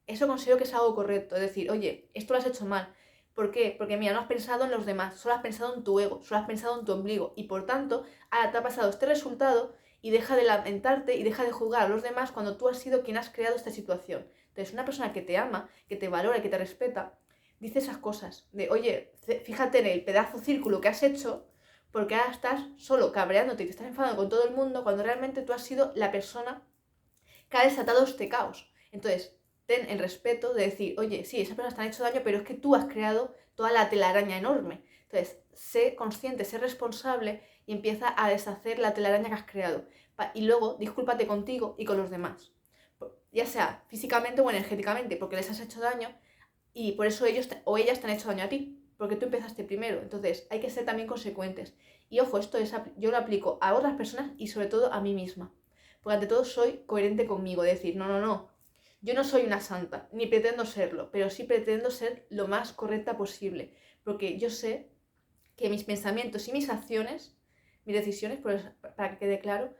Eso considero que es algo correcto. Es decir, oye, esto lo has hecho mal. ¿Por qué? Porque mira, no has pensado en los demás, solo has pensado en tu ego, solo has pensado en tu ombligo. Y por tanto, ahora te ha pasado este resultado y deja de lamentarte y deja de juzgar a los demás cuando tú has sido quien has creado esta situación. Entonces, una persona que te ama, que te valora, que te respeta, dice esas cosas. De, oye, fíjate en el pedazo círculo que has hecho, porque ahora estás solo cabreándote y te estás enfadando con todo el mundo cuando realmente tú has sido la persona que ha desatado este caos. Entonces, ten el respeto de decir, oye, sí, esas personas te han hecho daño, pero es que tú has creado toda la telaraña enorme. Entonces, sé consciente, sé responsable y empieza a deshacer la telaraña que has creado. Y luego, discúlpate contigo y con los demás. Ya sea físicamente o energéticamente, porque les has hecho daño y por eso ellos o ellas te han hecho daño a ti, porque tú empezaste primero. Entonces, hay que ser también consecuentes. Y ojo, yo lo aplico a otras personas y sobre todo a mí misma. Porque ante todo soy coherente conmigo, de decir, no, yo no soy una santa, ni pretendo serlo, pero sí pretendo ser lo más correcta posible, porque yo sé que mis pensamientos y mis acciones, mis decisiones, para que quede claro,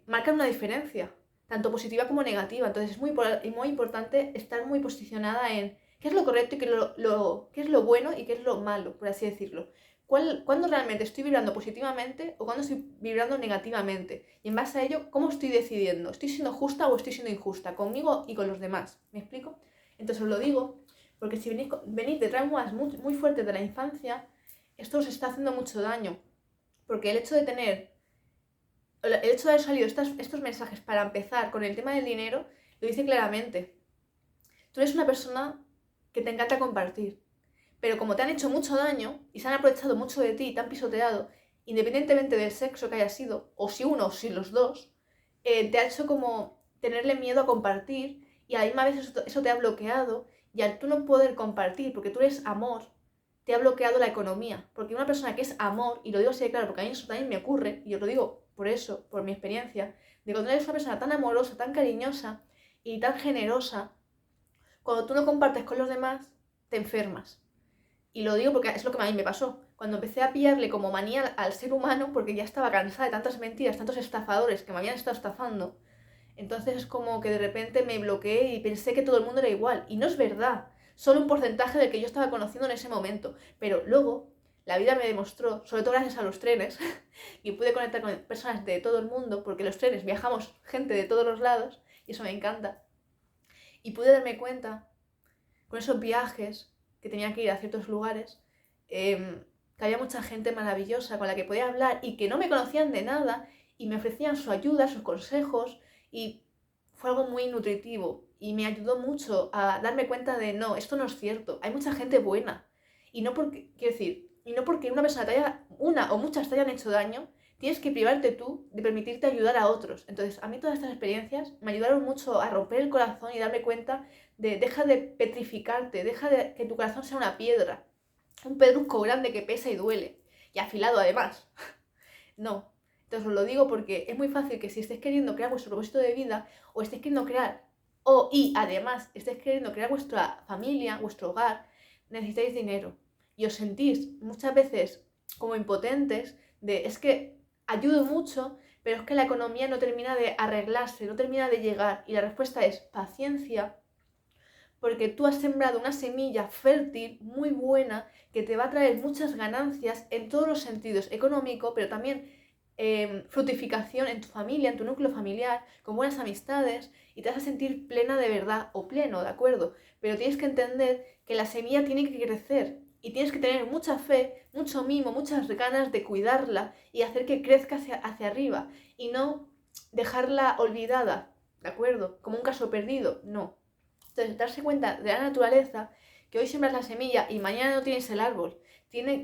marcan una diferencia, tanto positiva como negativa. Entonces es muy importante estar muy posicionada en qué es lo correcto y qué es lo bueno y qué es lo malo, por así decirlo. ¿Cuándo realmente estoy vibrando positivamente o cuándo estoy vibrando negativamente? Y en base a ello, ¿cómo estoy decidiendo? ¿Estoy siendo justa o estoy siendo injusta? Conmigo y con los demás. ¿Me explico? Entonces os lo digo, porque si venís de traumas muy fuertes de la infancia, esto os está haciendo mucho daño. Porque el hecho de haber salido estos mensajes para empezar con el tema del dinero, lo dice claramente. Tú eres una persona que te encanta compartir, pero como te han hecho mucho daño y se han aprovechado mucho de ti y te han pisoteado, independientemente del sexo que haya sido, o si uno o si los dos, te ha hecho como tenerle miedo a compartir y a la misma vez eso te ha bloqueado, y al tú no poder compartir porque tú eres amor, te ha bloqueado la economía. Porque una persona que es amor, y lo digo así de claro porque a mí eso también me ocurre, y os lo digo por eso, por mi experiencia, de cuando eres una persona tan amorosa, tan cariñosa y tan generosa, cuando tú no compartes con los demás, te enfermas. Y lo digo porque es lo que a mí me pasó. Cuando empecé a pillarle como manía al ser humano, porque ya estaba cansada de tantas mentiras, tantos estafadores que me habían estado estafando, entonces es como que de repente me bloqueé y pensé que todo el mundo era igual. Y no es verdad. Solo un porcentaje del que yo estaba conociendo en ese momento. Pero luego, la vida me demostró, sobre todo gracias a los trenes, y pude conectar con personas de todo el mundo, porque los trenes viajamos gente de todos los lados, y eso me encanta. Y pude darme cuenta, con esos viajes, que tenía que ir a ciertos lugares, que había mucha gente maravillosa con la que podía hablar y que no me conocían de nada y me ofrecían su ayuda, sus consejos, y fue algo muy nutritivo y me ayudó mucho a darme cuenta de no, esto no es cierto, hay mucha gente buena y no porque, quiero decir, y no porque una persona una o muchas te hayan hecho daño, tienes que privarte tú de permitirte ayudar a otros. Entonces, a mí todas estas experiencias me ayudaron mucho a romper el corazón y darme cuenta de deja de petrificarte, deja de que tu corazón sea una piedra, un pedrusco grande que pesa y duele, y afilado además. No. Entonces os lo digo porque es muy fácil que si estéis queriendo crear vuestro propósito de vida, o estéis queriendo crear, y además estéis queriendo crear vuestra familia, vuestro hogar, necesitáis dinero. Y os sentís muchas veces como impotentes de, es que ayudo mucho, pero es que la economía no termina de arreglarse, no termina de llegar. Y la respuesta es paciencia, porque tú has sembrado una semilla fértil, muy buena, que te va a traer muchas ganancias en todos los sentidos, económico, pero también fructificación en tu familia, en tu núcleo familiar, con buenas amistades, y te vas a sentir plena de verdad, o pleno, ¿de acuerdo? Pero tienes que entender que la semilla tiene que crecer, y tienes que tener mucha fe, mucho mimo, muchas ganas de cuidarla y hacer que crezca hacia arriba, y no dejarla olvidada, ¿de acuerdo? Como un caso perdido, no. Entonces, darse cuenta de la naturaleza, que hoy siembras la semilla y mañana no tienes el árbol, tiene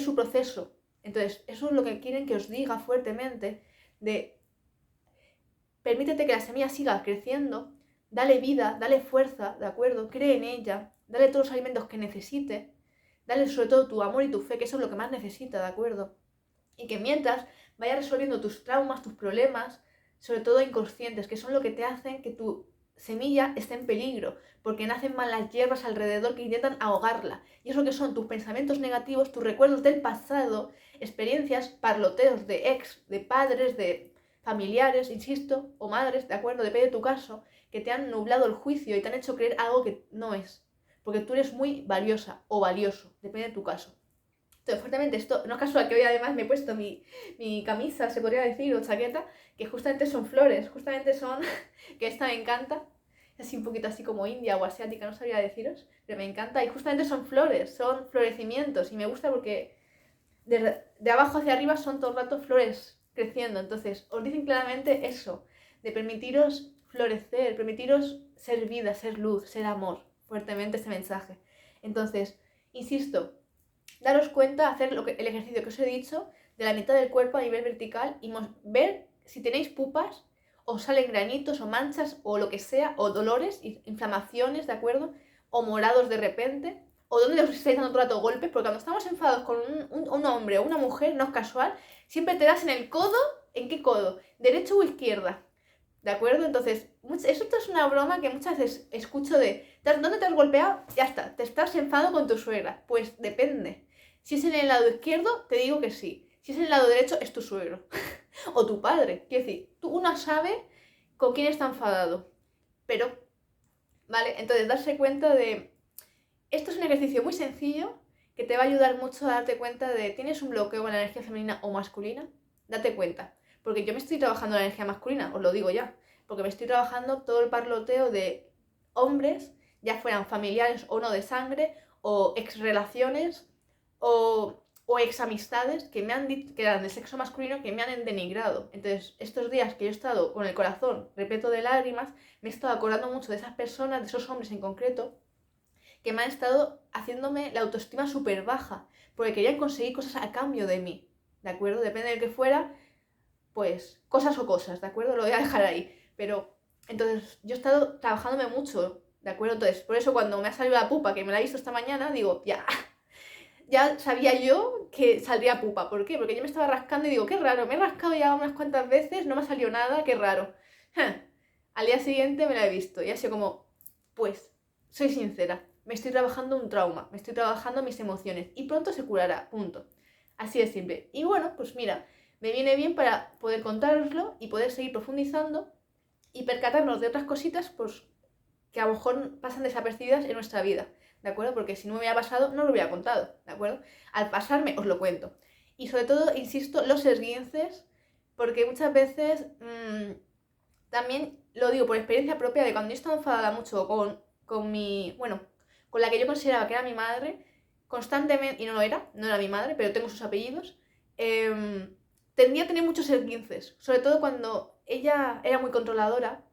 su proceso. Entonces, eso es lo que quieren que os diga fuertemente, de permítete que la semilla siga creciendo, dale vida, dale fuerza, ¿de acuerdo? Cree en ella, dale todos los alimentos que necesite, dale sobre todo tu amor y tu fe, que eso es lo que más necesita, ¿de acuerdo? Y que mientras vaya resolviendo tus traumas, tus problemas, sobre todo inconscientes, que son lo que te hacen que tu semilla esté en peligro, porque nacen malas hierbas alrededor que intentan ahogarla. Y eso que son tus pensamientos negativos, tus recuerdos del pasado, experiencias, parloteos de ex, de padres, de familiares, insisto, o madres, de acuerdo, depende de tu caso, que te han nublado el juicio y te han hecho creer algo que no es. Porque tú eres muy valiosa o valioso, depende de tu caso. Entonces, fuertemente, esto no es casual que hoy además me he puesto mi camisa, se podría decir, o chaqueta, que justamente son flores, justamente son, que esta me encanta, es así un poquito así como india o asiática, no sabría deciros, pero me encanta, y justamente son flores, son florecimientos, y me gusta porque de abajo hacia arriba son todo el rato flores creciendo. Entonces, os dicen claramente eso, de permitiros florecer, permitiros ser vida, ser luz, ser amor, fuertemente este mensaje. Entonces, insisto, daros cuenta, hacer el ejercicio que os he dicho, de la mitad del cuerpo a nivel vertical, y ver si tenéis pupas, o salen granitos, o manchas, o lo que sea, o dolores, inflamaciones, ¿de acuerdo? O morados de repente, o dónde os estáis dando todo el rato golpes, porque cuando estamos enfadados con un hombre o una mujer, no es casual, siempre te das en el codo. ¿En qué codo? ¿Derecho o izquierda? ¿De acuerdo? Entonces, eso es una broma que muchas veces escucho de ¿dónde te has golpeado? Ya está, te estás enfadado con tu suegra. Pues depende. Si es en el lado izquierdo, te digo que sí. Si es en el lado derecho, es tu suegro. O tu padre. Quiero decir, uno sabe con quién está enfadado. Pero, ¿vale? Entonces, darse cuenta de... Esto es un ejercicio muy sencillo que te va a ayudar mucho a darte cuenta de ¿tienes un bloqueo en la energía femenina o masculina? Date cuenta. Porque yo me estoy trabajando la energía masculina, os lo digo ya. Porque me estoy trabajando todo el parloteo de hombres, ya fueran familiares o no de sangre, o ex relaciones, o ex amistades que me han dicho que eran de sexo masculino, que me han denigrado. Entonces, estos días que yo he estado con el corazón repleto de lágrimas, me he estado acordando mucho de esas personas, de esos hombres en concreto, que me han estado haciéndome la autoestima súper baja, porque querían conseguir cosas a cambio de mí, ¿de acuerdo? Depende de qué fuera, pues cosas o cosas, ¿de acuerdo? Lo voy a dejar ahí, pero entonces yo he estado trabajándome mucho, ¿de acuerdo? Entonces, por eso cuando me ha salido la pupa, que me la he visto esta mañana, digo, ya sabía yo que saldría pupa. ¿Por qué? Porque yo me estaba rascando y digo, qué raro, me he rascado ya unas cuantas veces, no me ha salido nada, qué raro. Al día siguiente me la he visto y ha sido como, pues, soy sincera, me estoy trabajando un trauma, me estoy trabajando mis emociones y pronto se curará, punto. Así de simple. Y bueno, pues mira, me viene bien para poder contároslo y poder seguir profundizando y percatarnos de otras cositas, pues, que a lo mejor pasan desapercibidas en nuestra vida, ¿de acuerdo? Porque si no me hubiera pasado, no lo hubiera contado, ¿de acuerdo? Al pasarme, os lo cuento. Y sobre todo, insisto, los esguinces, porque muchas veces también lo digo por experiencia propia de cuando yo estaba enfadada mucho con mi, bueno, con la que yo consideraba que era mi madre, constantemente, y no lo era, no era mi madre, pero tengo sus apellidos, tendía a tener muchos esguinces, sobre todo cuando ella era muy controladora,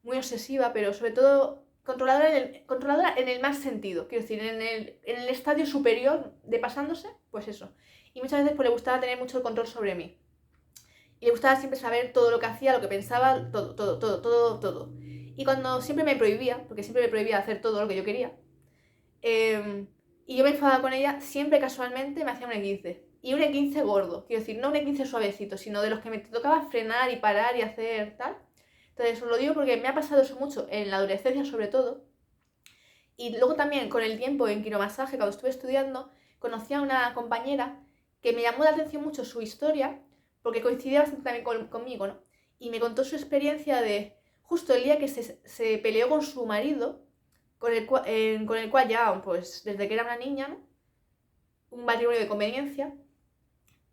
muy obsesiva, pero sobre todo controladora en el mal sentido, quiero decir, en el estadio superior de pasándose, pues eso. Y muchas veces pues le gustaba tener mucho el control sobre mí. Y le gustaba siempre saber todo lo que hacía, lo que pensaba, todo. Y cuando siempre me prohibía, porque siempre me prohibía hacer todo lo que yo quería, y yo me enfadaba con ella, siempre casualmente me hacía un E15. Y un E15 gordo, quiero decir, no un E15 suavecito, sino de los que me tocaba frenar y parar y hacer tal. Entonces os lo digo porque me ha pasado eso mucho en la adolescencia sobre todo. Y luego también con el tiempo en quiromasaje, cuando estuve estudiando, conocí a una compañera que me llamó la atención mucho su historia, porque coincidía bastante también conmigo, ¿no? Y me contó su experiencia de justo el día que se peleó con su marido, con el cual ya, pues desde que era una niña, ¿no? Un matrimonio de conveniencia,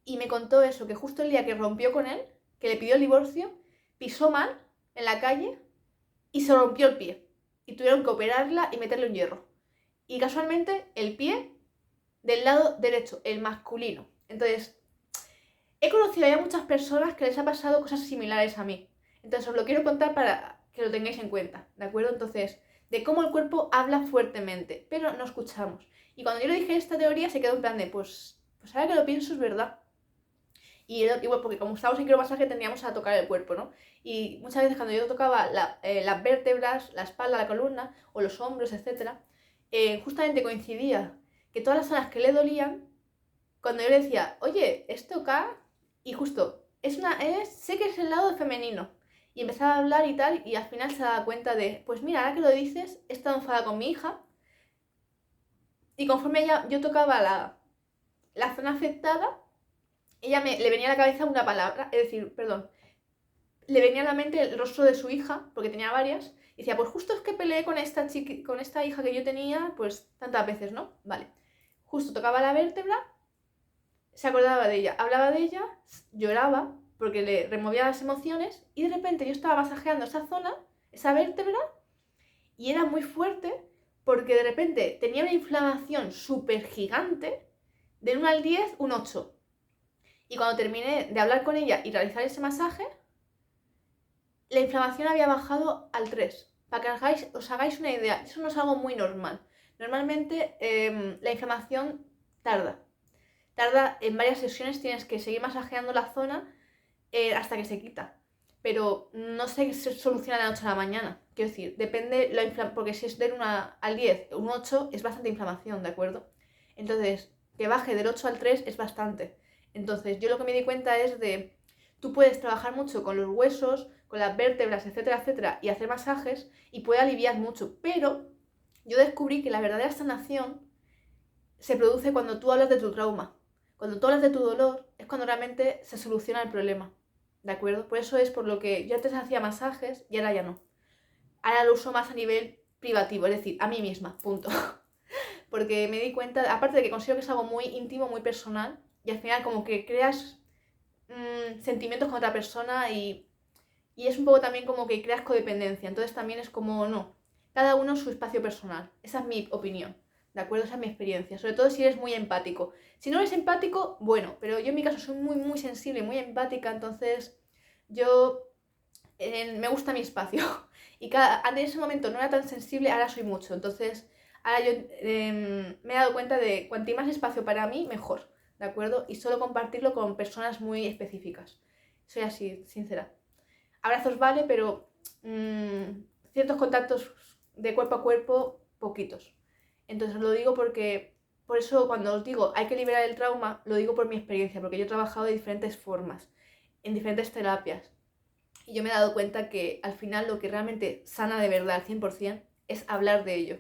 y me contó eso, que justo el día que rompió con él, que le pidió el divorcio, pisó mal en la calle y se rompió el pie. Y tuvieron que operarla y meterle un hierro. Y casualmente el pie del lado derecho, el masculino. Entonces, he conocido ya muchas personas que les ha pasado cosas similares a mí. Entonces, os lo quiero contar para que lo tengáis en cuenta, ¿de acuerdo? Entonces, de cómo el cuerpo habla fuertemente, pero no escuchamos. Y cuando yo le dije esta teoría, se quedó en plan de, pues ahora que lo pienso es verdad. Y bueno, porque como estábamos en quiromasaje tendríamos a tocar el cuerpo, ¿no? Y muchas veces cuando yo tocaba las vértebras, la espalda, la columna o los hombros, etc., justamente coincidía que todas las zonas que le dolían, cuando yo le decía, oye, es tocar, y justo, sé que es el lado femenino. Y empezaba a hablar y tal, y al final se daba cuenta de, pues mira, ahora que lo dices, he estado enfadada con mi hija, y conforme yo tocaba la zona afectada, le venía a la cabeza una palabra, es decir, perdón, le venía a la mente el rostro de su hija, porque tenía varias, y decía, pues justo es que peleé con esta hija que yo tenía, pues tantas veces, ¿no? Vale. Justo tocaba la vértebra, se acordaba de ella, hablaba de ella, lloraba, porque le removía las emociones, y de repente yo estaba masajeando esa zona, esa vértebra, y era muy fuerte, porque de repente tenía una inflamación súper gigante, del 1 al 10, un 8. Y cuando terminé de hablar con ella y realizar ese masaje, la inflamación había bajado al 3. Para que os hagáis una idea, eso no es algo muy normal. Normalmente la inflamación tarda. Tarda en varias sesiones, tienes que seguir masajeando la zona hasta que se quita. Pero no se soluciona de la noche a la mañana. Quiero decir, depende, porque si es del 1 al 10, un 8 es bastante inflamación, ¿de acuerdo? Entonces, que baje del 8 al 3 es bastante. Entonces, yo lo que me di cuenta es de, tú puedes trabajar mucho con los huesos, con las vértebras, etcétera, etcétera, y hacer masajes, y puede aliviar mucho. Pero yo descubrí que la verdadera sanación se produce cuando tú hablas de tu trauma. Cuando tú hablas de tu dolor, es cuando realmente se soluciona el problema. ¿De acuerdo? Por eso es por lo que yo antes hacía masajes y ahora ya no. Ahora lo uso más a nivel privativo, es decir, a mí misma, punto. Porque me di cuenta, aparte de que considero que es algo muy íntimo, muy personal, y al final como que creas sentimientos con otra persona y es un poco también como que creas codependencia. Entonces también es como, no, cada uno su espacio personal. Esa es mi opinión, ¿de acuerdo? Esa es mi experiencia. Sobre todo si eres muy empático. Si no eres empático, bueno, pero yo en mi caso soy muy, muy sensible, muy empática, entonces yo me gusta mi espacio. Y antes en ese momento no era tan sensible, ahora soy mucho. Entonces Ahora yo me he dado cuenta de cuanto más espacio para mí, mejor, ¿de acuerdo? Y solo compartirlo con personas muy específicas. Soy así, sincera. Abrazos vale, pero ciertos contactos de cuerpo a cuerpo, poquitos. Entonces lo digo porque, por eso cuando os digo hay que liberar el trauma, lo digo por mi experiencia, porque yo he trabajado de diferentes formas, en diferentes terapias. Y yo me he dado cuenta que al final lo que realmente sana de verdad al 100% es hablar de ello.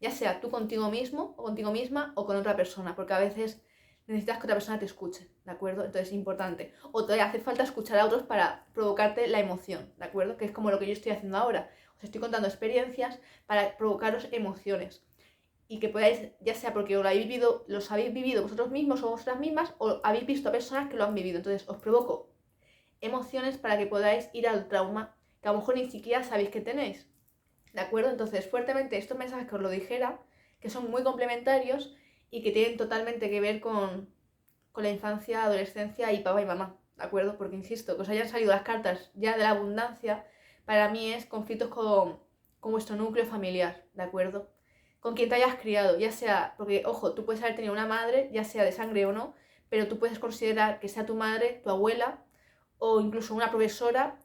Ya sea tú contigo mismo o contigo misma o con otra persona, porque a veces necesitas que otra persona te escuche, ¿de acuerdo? Entonces es importante. O te hace falta escuchar a otros para provocarte la emoción, ¿de acuerdo? Que es como lo que yo estoy haciendo ahora. Os estoy contando experiencias para provocaros emociones. Y que podáis, ya sea porque los habéis vivido vosotros mismos o vosotras mismas, o habéis visto a personas que lo han vivido. Entonces os provoco emociones para que podáis ir al trauma que a lo mejor ni siquiera sabéis que tenéis. ¿De acuerdo? Entonces, fuertemente estos mensajes que os lo dijera, que son muy complementarios y que tienen totalmente que ver con la infancia, adolescencia y papá y mamá. ¿De acuerdo? Porque insisto, que os hayan salido las cartas ya de la abundancia, para mí es conflictos con vuestro núcleo familiar. ¿De acuerdo? Con quien te hayas criado, ya sea, porque ojo, tú puedes haber tenido una madre, ya sea de sangre o no, pero tú puedes considerar que sea tu madre, tu abuela, o incluso una profesora,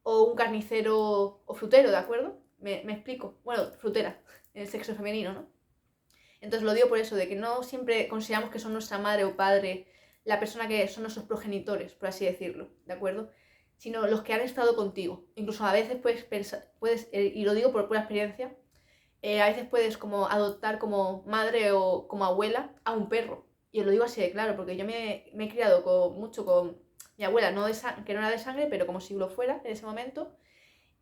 o un carnicero o frutero, ¿de acuerdo? Me explico. Bueno, frutera, en el sexo femenino, ¿no? Entonces lo digo por eso, de que no siempre consideramos que son nuestra madre o padre la persona que son nuestros progenitores, por así decirlo, ¿de acuerdo? Sino los que han estado contigo. Incluso a veces puedes pensar, y lo digo por pura experiencia, a veces puedes como adoptar como madre o como abuela a un perro. Y os lo digo así de claro, porque yo me he criado mucho con mi abuela, que no era de sangre, pero como si lo fuera en ese momento.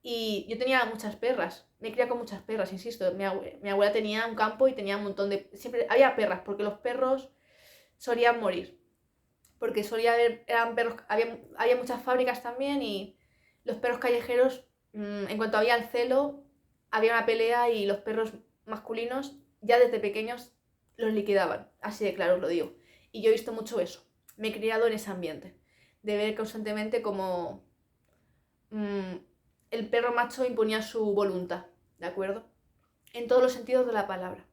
Y yo tenía muchas perras, me he criado con muchas perras, insisto. Mi abuela tenía un campo y tenía un montón de... Siempre había perras, porque los perros solían morir. Porque eran perros, había muchas fábricas también y los perros callejeros, en cuanto había el celo, había una pelea y los perros masculinos ya desde pequeños los liquidaban, así de claro os lo digo. Y yo he visto mucho eso, me he criado en ese ambiente, de ver constantemente como mmm, el perro macho imponía su voluntad, ¿de acuerdo? En todos los sentidos de la palabra.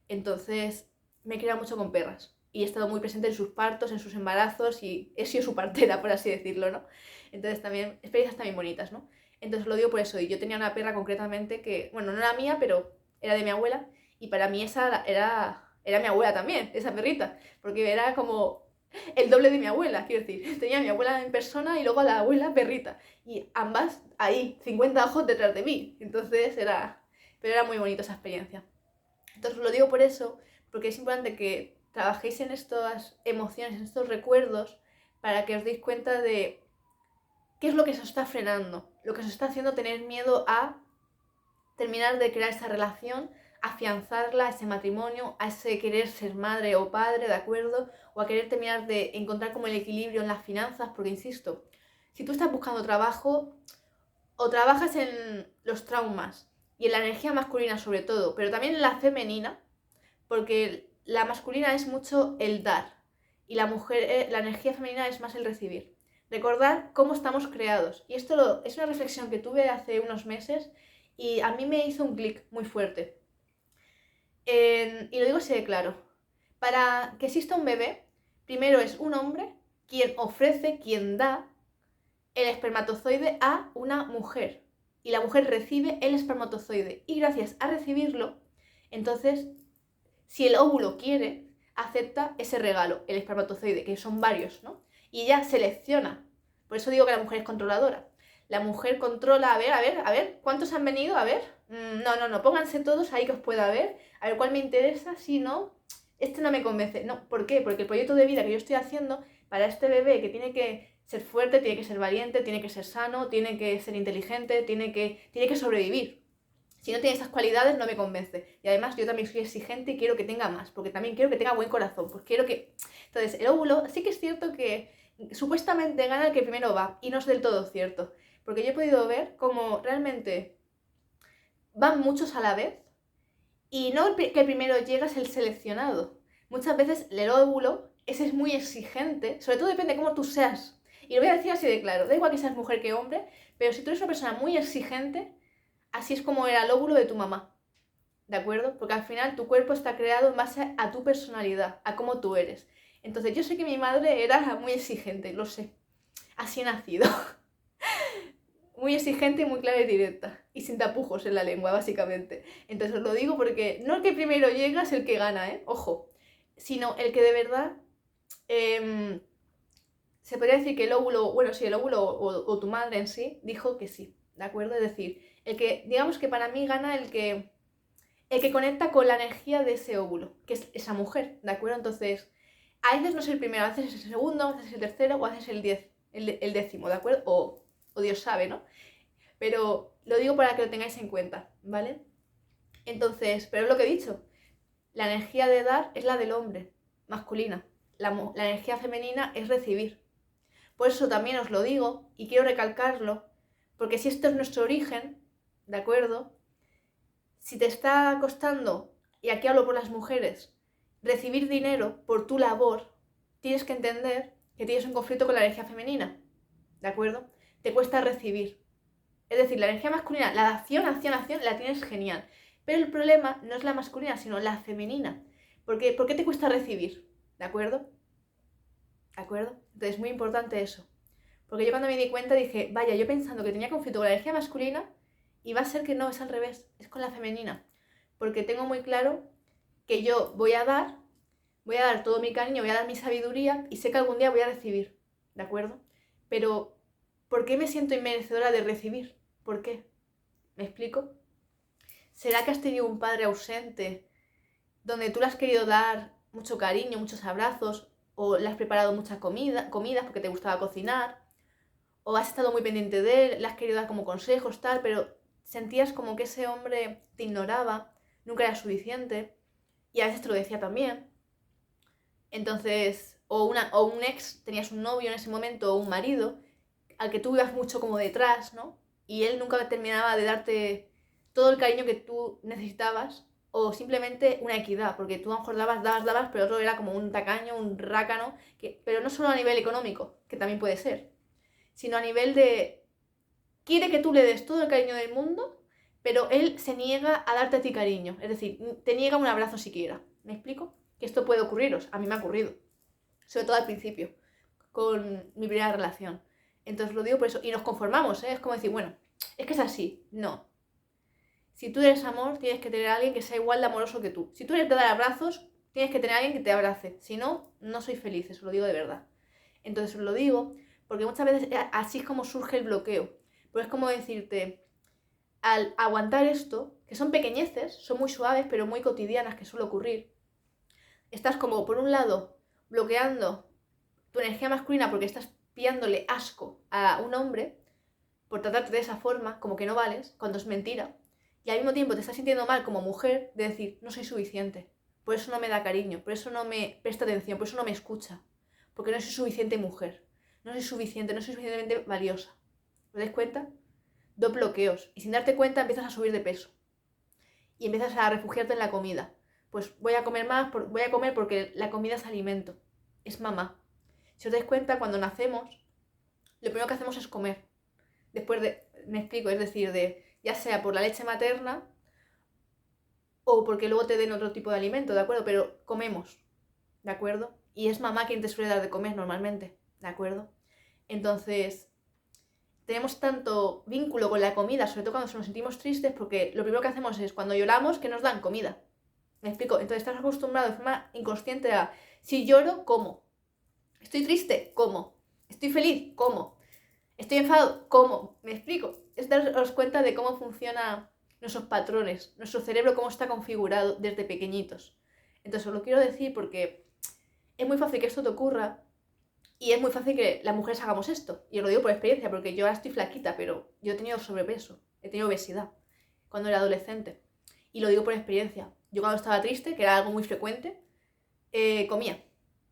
Entonces me he criado mucho con perras y he estado muy presente en sus partos, en sus embarazos y he sido su partera, por así decirlo, ¿no? Entonces también, experiencias también bonitas, ¿no? Entonces lo digo por eso, y yo tenía una perra concretamente que, bueno, no era mía, pero era de mi abuela y para mí esa era mi abuela también, esa perrita, porque era como el doble de mi abuela, quiero decir, tenía a mi abuela en persona y luego a la abuela perrita y ambas ahí, 50 ojos detrás de mí, entonces pero era muy bonita esa experiencia. Entonces lo digo por eso, porque es importante que trabajéis en estas emociones, en estos recuerdos, para que os deis cuenta de qué es lo que se os está frenando, lo que se os está haciendo tener miedo a terminar de crear esa relación, afianzarla, a ese matrimonio, a ese querer ser madre o padre, ¿de acuerdo? O a querer terminar de encontrar como el equilibrio en las finanzas, porque insisto, si tú estás buscando trabajo, o trabajas en los traumas y en la energía masculina sobre todo, pero también en la femenina, porque la masculina es mucho el dar y la energía femenina es más el recibir. Recordar cómo estamos creados. Y esto es una reflexión que tuve hace unos meses y a mí me hizo un clic muy fuerte. Y lo digo así de claro. Para que exista un bebé, primero es un hombre quien ofrece, quien da el espermatozoide a una mujer. Y la mujer recibe el espermatozoide. Y gracias a recibirlo, entonces, si el óvulo quiere, acepta ese regalo, el espermatozoide, que son varios, ¿no? Y ella selecciona. Por eso digo que la mujer es controladora. La mujer controla, a ver, ¿cuántos han venido? A ver. No, pónganse todos ahí que os pueda ver. A ver cuál me interesa, si no, este no me convence. No, ¿por qué? Porque el proyecto de vida que yo estoy haciendo para este bebé que tiene que ser fuerte, tiene que ser valiente, tiene que ser sano, tiene que ser inteligente, tiene que sobrevivir. Si no tiene esas cualidades no me convence. Y además yo también soy exigente y quiero que tenga más, porque también quiero que tenga buen corazón. Pues quiero que... Entonces, el óvulo sí que es cierto que supuestamente gana el que primero va, y no es del todo cierto. Porque yo he podido ver cómo realmente van muchos a la vez, y no que el primero llega es el seleccionado. Muchas veces el óvulo, ese es muy exigente, sobre todo depende de cómo tú seas. Y lo voy a decir así de claro, da igual que seas mujer que hombre, pero si tú eres una persona muy exigente, así es como era el óvulo de tu mamá. ¿de acuerdo? Porque al final tu cuerpo está creado en base a tu personalidad, a cómo tú eres. Entonces yo sé que mi madre era muy exigente, lo sé, así he nacido. Muy exigente y muy clara y directa. Y sin tapujos en la lengua, básicamente. Entonces os lo digo porque no el que primero llega es el que gana, Ojo. Sino el que de verdad... se podría decir que el óvulo, bueno, sí, el óvulo o tu madre en sí, dijo que sí, ¿de acuerdo? Es decir, el que, digamos que para mí gana el que conecta con la energía de ese óvulo, que es esa mujer, ¿de acuerdo? Entonces, a veces no es el primero, a veces es el segundo, a veces es el tercero o a veces el décimo, ¿de acuerdo? O Dios sabe, ¿no? Pero lo digo para que lo tengáis en cuenta, ¿vale? Entonces, pero es lo que he dicho, la energía de dar es la del hombre, masculina. La energía femenina es recibir. Por eso también os lo digo y quiero recalcarlo, porque si esto es nuestro origen, ¿de acuerdo? Si te está costando, y aquí hablo por las mujeres, recibir dinero por tu labor, tienes que entender que tienes un conflicto con la energía femenina, ¿de acuerdo? Te cuesta recibir. Es decir, la energía masculina, la de acción, la tienes genial. Pero el problema no es la masculina, sino la femenina. ¿Por qué te cuesta recibir? ¿De acuerdo? ¿De acuerdo? Entonces es muy importante eso. Porque yo cuando me di cuenta dije, vaya, yo pensando que tenía conflicto con la energía masculina y va a ser que no, es al revés, es con la femenina. Porque tengo muy claro que yo voy a dar todo mi cariño, voy a dar mi sabiduría y sé que algún día voy a recibir, ¿de acuerdo? Pero, ¿por qué me siento inmerecedora de recibir? ¿Por qué? ¿Me explico? ¿Será que has tenido un padre ausente donde tú le has querido dar mucho cariño, muchos abrazos, o le has preparado muchas comidas porque te gustaba cocinar, o has estado muy pendiente de él, le has querido dar como consejos, tal, pero sentías como que ese hombre te ignoraba, nunca era suficiente, y a veces te lo decía también. Entonces, o un ex, tenías un novio en ese momento, o un marido, al que tú ibas mucho como detrás, ¿no? Y él nunca terminaba de darte todo el cariño que tú necesitabas, o simplemente una equidad, porque tú a lo mejor dabas, pero otro era como un tacaño, un rácano, pero no solo a nivel económico, que también puede ser, sino a nivel de... quiere que tú le des todo el cariño del mundo, pero él se niega a darte a ti cariño, es decir, te niega un abrazo siquiera. ¿Me explico? Que esto puede ocurriros, a mí me ha ocurrido, sobre todo al principio, con mi primera relación. Entonces lo digo por eso, y nos conformamos, es como decir, bueno, es que es así, no. Si tú eres amor, tienes que tener a alguien que sea igual de amoroso que tú. Si tú eres de dar abrazos, tienes que tener a alguien que te abrace. Si no, no soy feliz, eso lo digo de verdad. Entonces os lo digo porque muchas veces así es como surge el bloqueo. Pues es como decirte, al aguantar esto, que son pequeñeces, son muy suaves, pero muy cotidianas, que suele ocurrir, estás como, por un lado, bloqueando tu energía masculina porque estás pillándole asco a un hombre por tratarte de esa forma, como que no vales, cuando es mentira. Y al mismo tiempo te estás sintiendo mal como mujer de decir, no soy suficiente, por eso no me da cariño, por eso no me presta atención, por eso no me escucha, porque no soy suficiente mujer, no soy suficientemente valiosa. ¿Os dais cuenta? Dos bloqueos. Y sin darte cuenta empiezas a subir de peso. Y empiezas a refugiarte en la comida. Pues voy a comer más, voy a comer porque la comida es alimento. Es mamá. Si os dais cuenta, cuando nacemos, lo primero que hacemos es comer. Después me explico, es decir, ya sea por la leche materna o porque luego te den otro tipo de alimento, ¿de acuerdo? Pero comemos, ¿de acuerdo? Y es mamá quien te suele dar de comer normalmente, ¿de acuerdo? Entonces, tenemos tanto vínculo con la comida, sobre todo cuando nos sentimos tristes, porque lo primero que hacemos es, cuando lloramos, que nos dan comida. ¿Me explico? Entonces estás acostumbrado de forma inconsciente a, si lloro, como. Estoy triste, como. Estoy feliz, como. Estoy enfadado, ¿cómo? ¿Me explico? Es daros cuenta de cómo funcionan nuestros patrones, nuestro cerebro, cómo está configurado desde pequeñitos. Entonces os lo quiero decir porque es muy fácil que esto te ocurra y es muy fácil que las mujeres hagamos esto. Y os lo digo por experiencia, porque yo ahora estoy flaquita, pero yo he tenido sobrepeso, he tenido obesidad cuando era adolescente. Y lo digo por experiencia. Yo cuando estaba triste, que era algo muy frecuente, comía.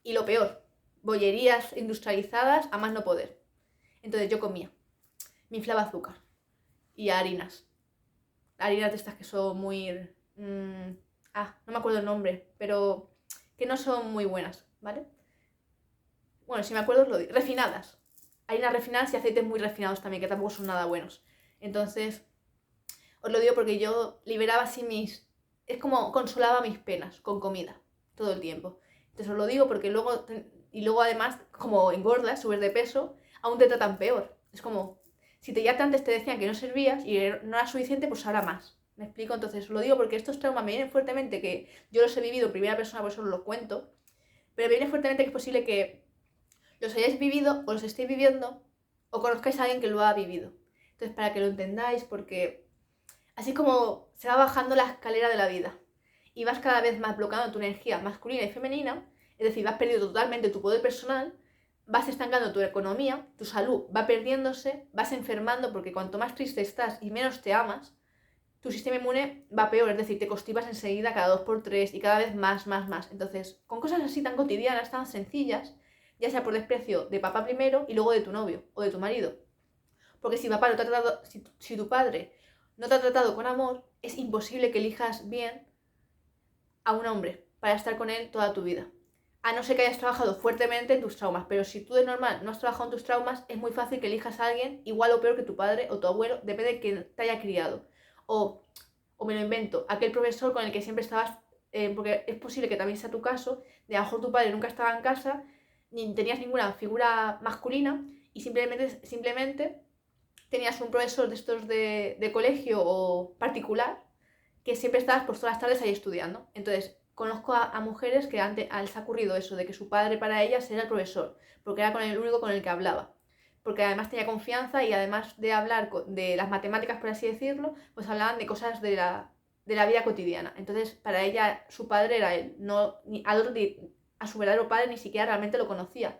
Y lo peor, bollerías industrializadas a más no poder. Entonces yo comía, me inflaba azúcar y harinas de estas que son muy... no me acuerdo el nombre, pero que no son muy buenas, ¿vale? Bueno, si me acuerdo os lo digo, refinadas, harinas refinadas y aceites muy refinados también, que tampoco son nada buenos. Entonces, os lo digo porque yo liberaba así mis es como consolaba mis penas con comida todo el tiempo. Entonces os lo digo porque luego además, como engordas, subes de peso, aún te tratan peor. Es como, si ya antes te decían que no servías y no era suficiente, pues ahora más. ¿Me explico? Entonces os lo digo porque estos traumas me vienen fuertemente, que yo los he vivido en primera persona, por eso os los cuento, pero me viene fuertemente que es posible que los hayáis vivido o los estéis viviendo o conozcáis a alguien que lo ha vivido. Entonces, para que lo entendáis, porque así como se va bajando la escalera de la vida y vas cada vez más bloqueando tu energía masculina y femenina, es decir, vas perdiendo totalmente tu poder personal, vas estancando tu economía, tu salud va perdiéndose, vas enfermando porque cuanto más triste estás y menos te amas, tu sistema inmune va peor, es decir, te constipas enseguida cada 2 por 3 y cada vez más. Entonces, con cosas así tan cotidianas, tan sencillas, ya sea por desprecio de papá primero y luego de tu novio o de tu marido. Porque si papá no te ha tratado, si tu padre no te ha tratado con amor, es imposible que elijas bien a un hombre para estar con él toda tu vida. A no ser que hayas trabajado fuertemente en tus traumas, pero si tú de normal no has trabajado en tus traumas, es muy fácil que elijas a alguien igual o peor que tu padre o tu abuelo, depende de quién te haya criado. O me lo invento, aquel profesor con el que siempre estabas, porque es posible que también sea tu caso, de a lo mejor tu padre nunca estaba en casa, ni tenías ninguna figura masculina y simplemente tenías un profesor de estos de colegio o particular que siempre estabas por todas las tardes ahí estudiando. Entonces, conozco a mujeres que les ha ocurrido eso, de que su padre para ellas era el profesor, porque era el único con el que hablaba. Porque además tenía confianza y además de hablar de las matemáticas, por así decirlo, pues hablaban de cosas de la vida cotidiana. Entonces, para ella, su padre era él. No, a su verdadero padre ni siquiera realmente lo conocía.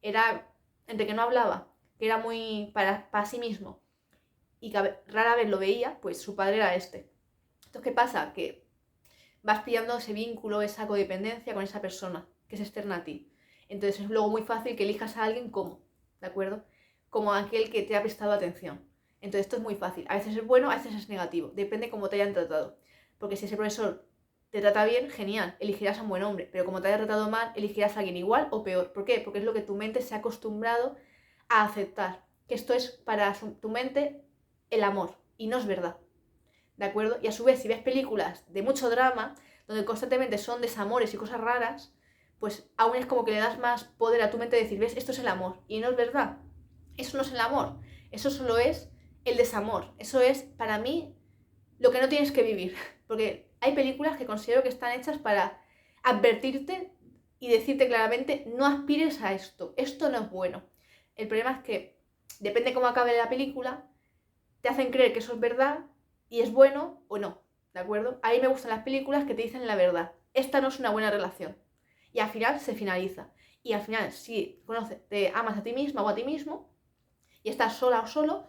Era entre que no hablaba, que era muy para sí mismo, y que rara vez lo veía, pues su padre era este. Entonces, ¿qué pasa? Que vas pillando ese vínculo, esa codependencia con esa persona que es externa a ti. Entonces es luego muy fácil que elijas a alguien como, ¿de acuerdo? Como aquel que te ha prestado atención. Entonces esto es muy fácil. A veces es bueno, a veces es negativo. Depende cómo te hayan tratado. Porque si ese profesor te trata bien, genial, elegirás a un buen hombre. Pero como te haya tratado mal, elegirás a alguien igual o peor. ¿Por qué? Porque es lo que tu mente se ha acostumbrado a aceptar. Que esto es para tu mente el amor. Y no es verdad. ¿De acuerdo? Y a su vez, si ves películas de mucho drama, donde constantemente son desamores y cosas raras, pues aún es como que le das más poder a tu mente de decir, ¿ves? Esto es el amor. Y no es verdad. Eso no es el amor. Eso solo es el desamor. Eso es, para mí, lo que no tienes que vivir. Porque hay películas que considero que están hechas para advertirte y decirte claramente, no aspires a esto. Esto no es bueno. El problema es que, depende cómo acabe la película, te hacen creer que eso es verdad y es bueno o no, ¿de acuerdo? A mí me gustan las películas que te dicen la verdad. Esta no es una buena relación. Y al final se finaliza. Y al final, si te amas a ti misma o a ti mismo, y estás sola o solo,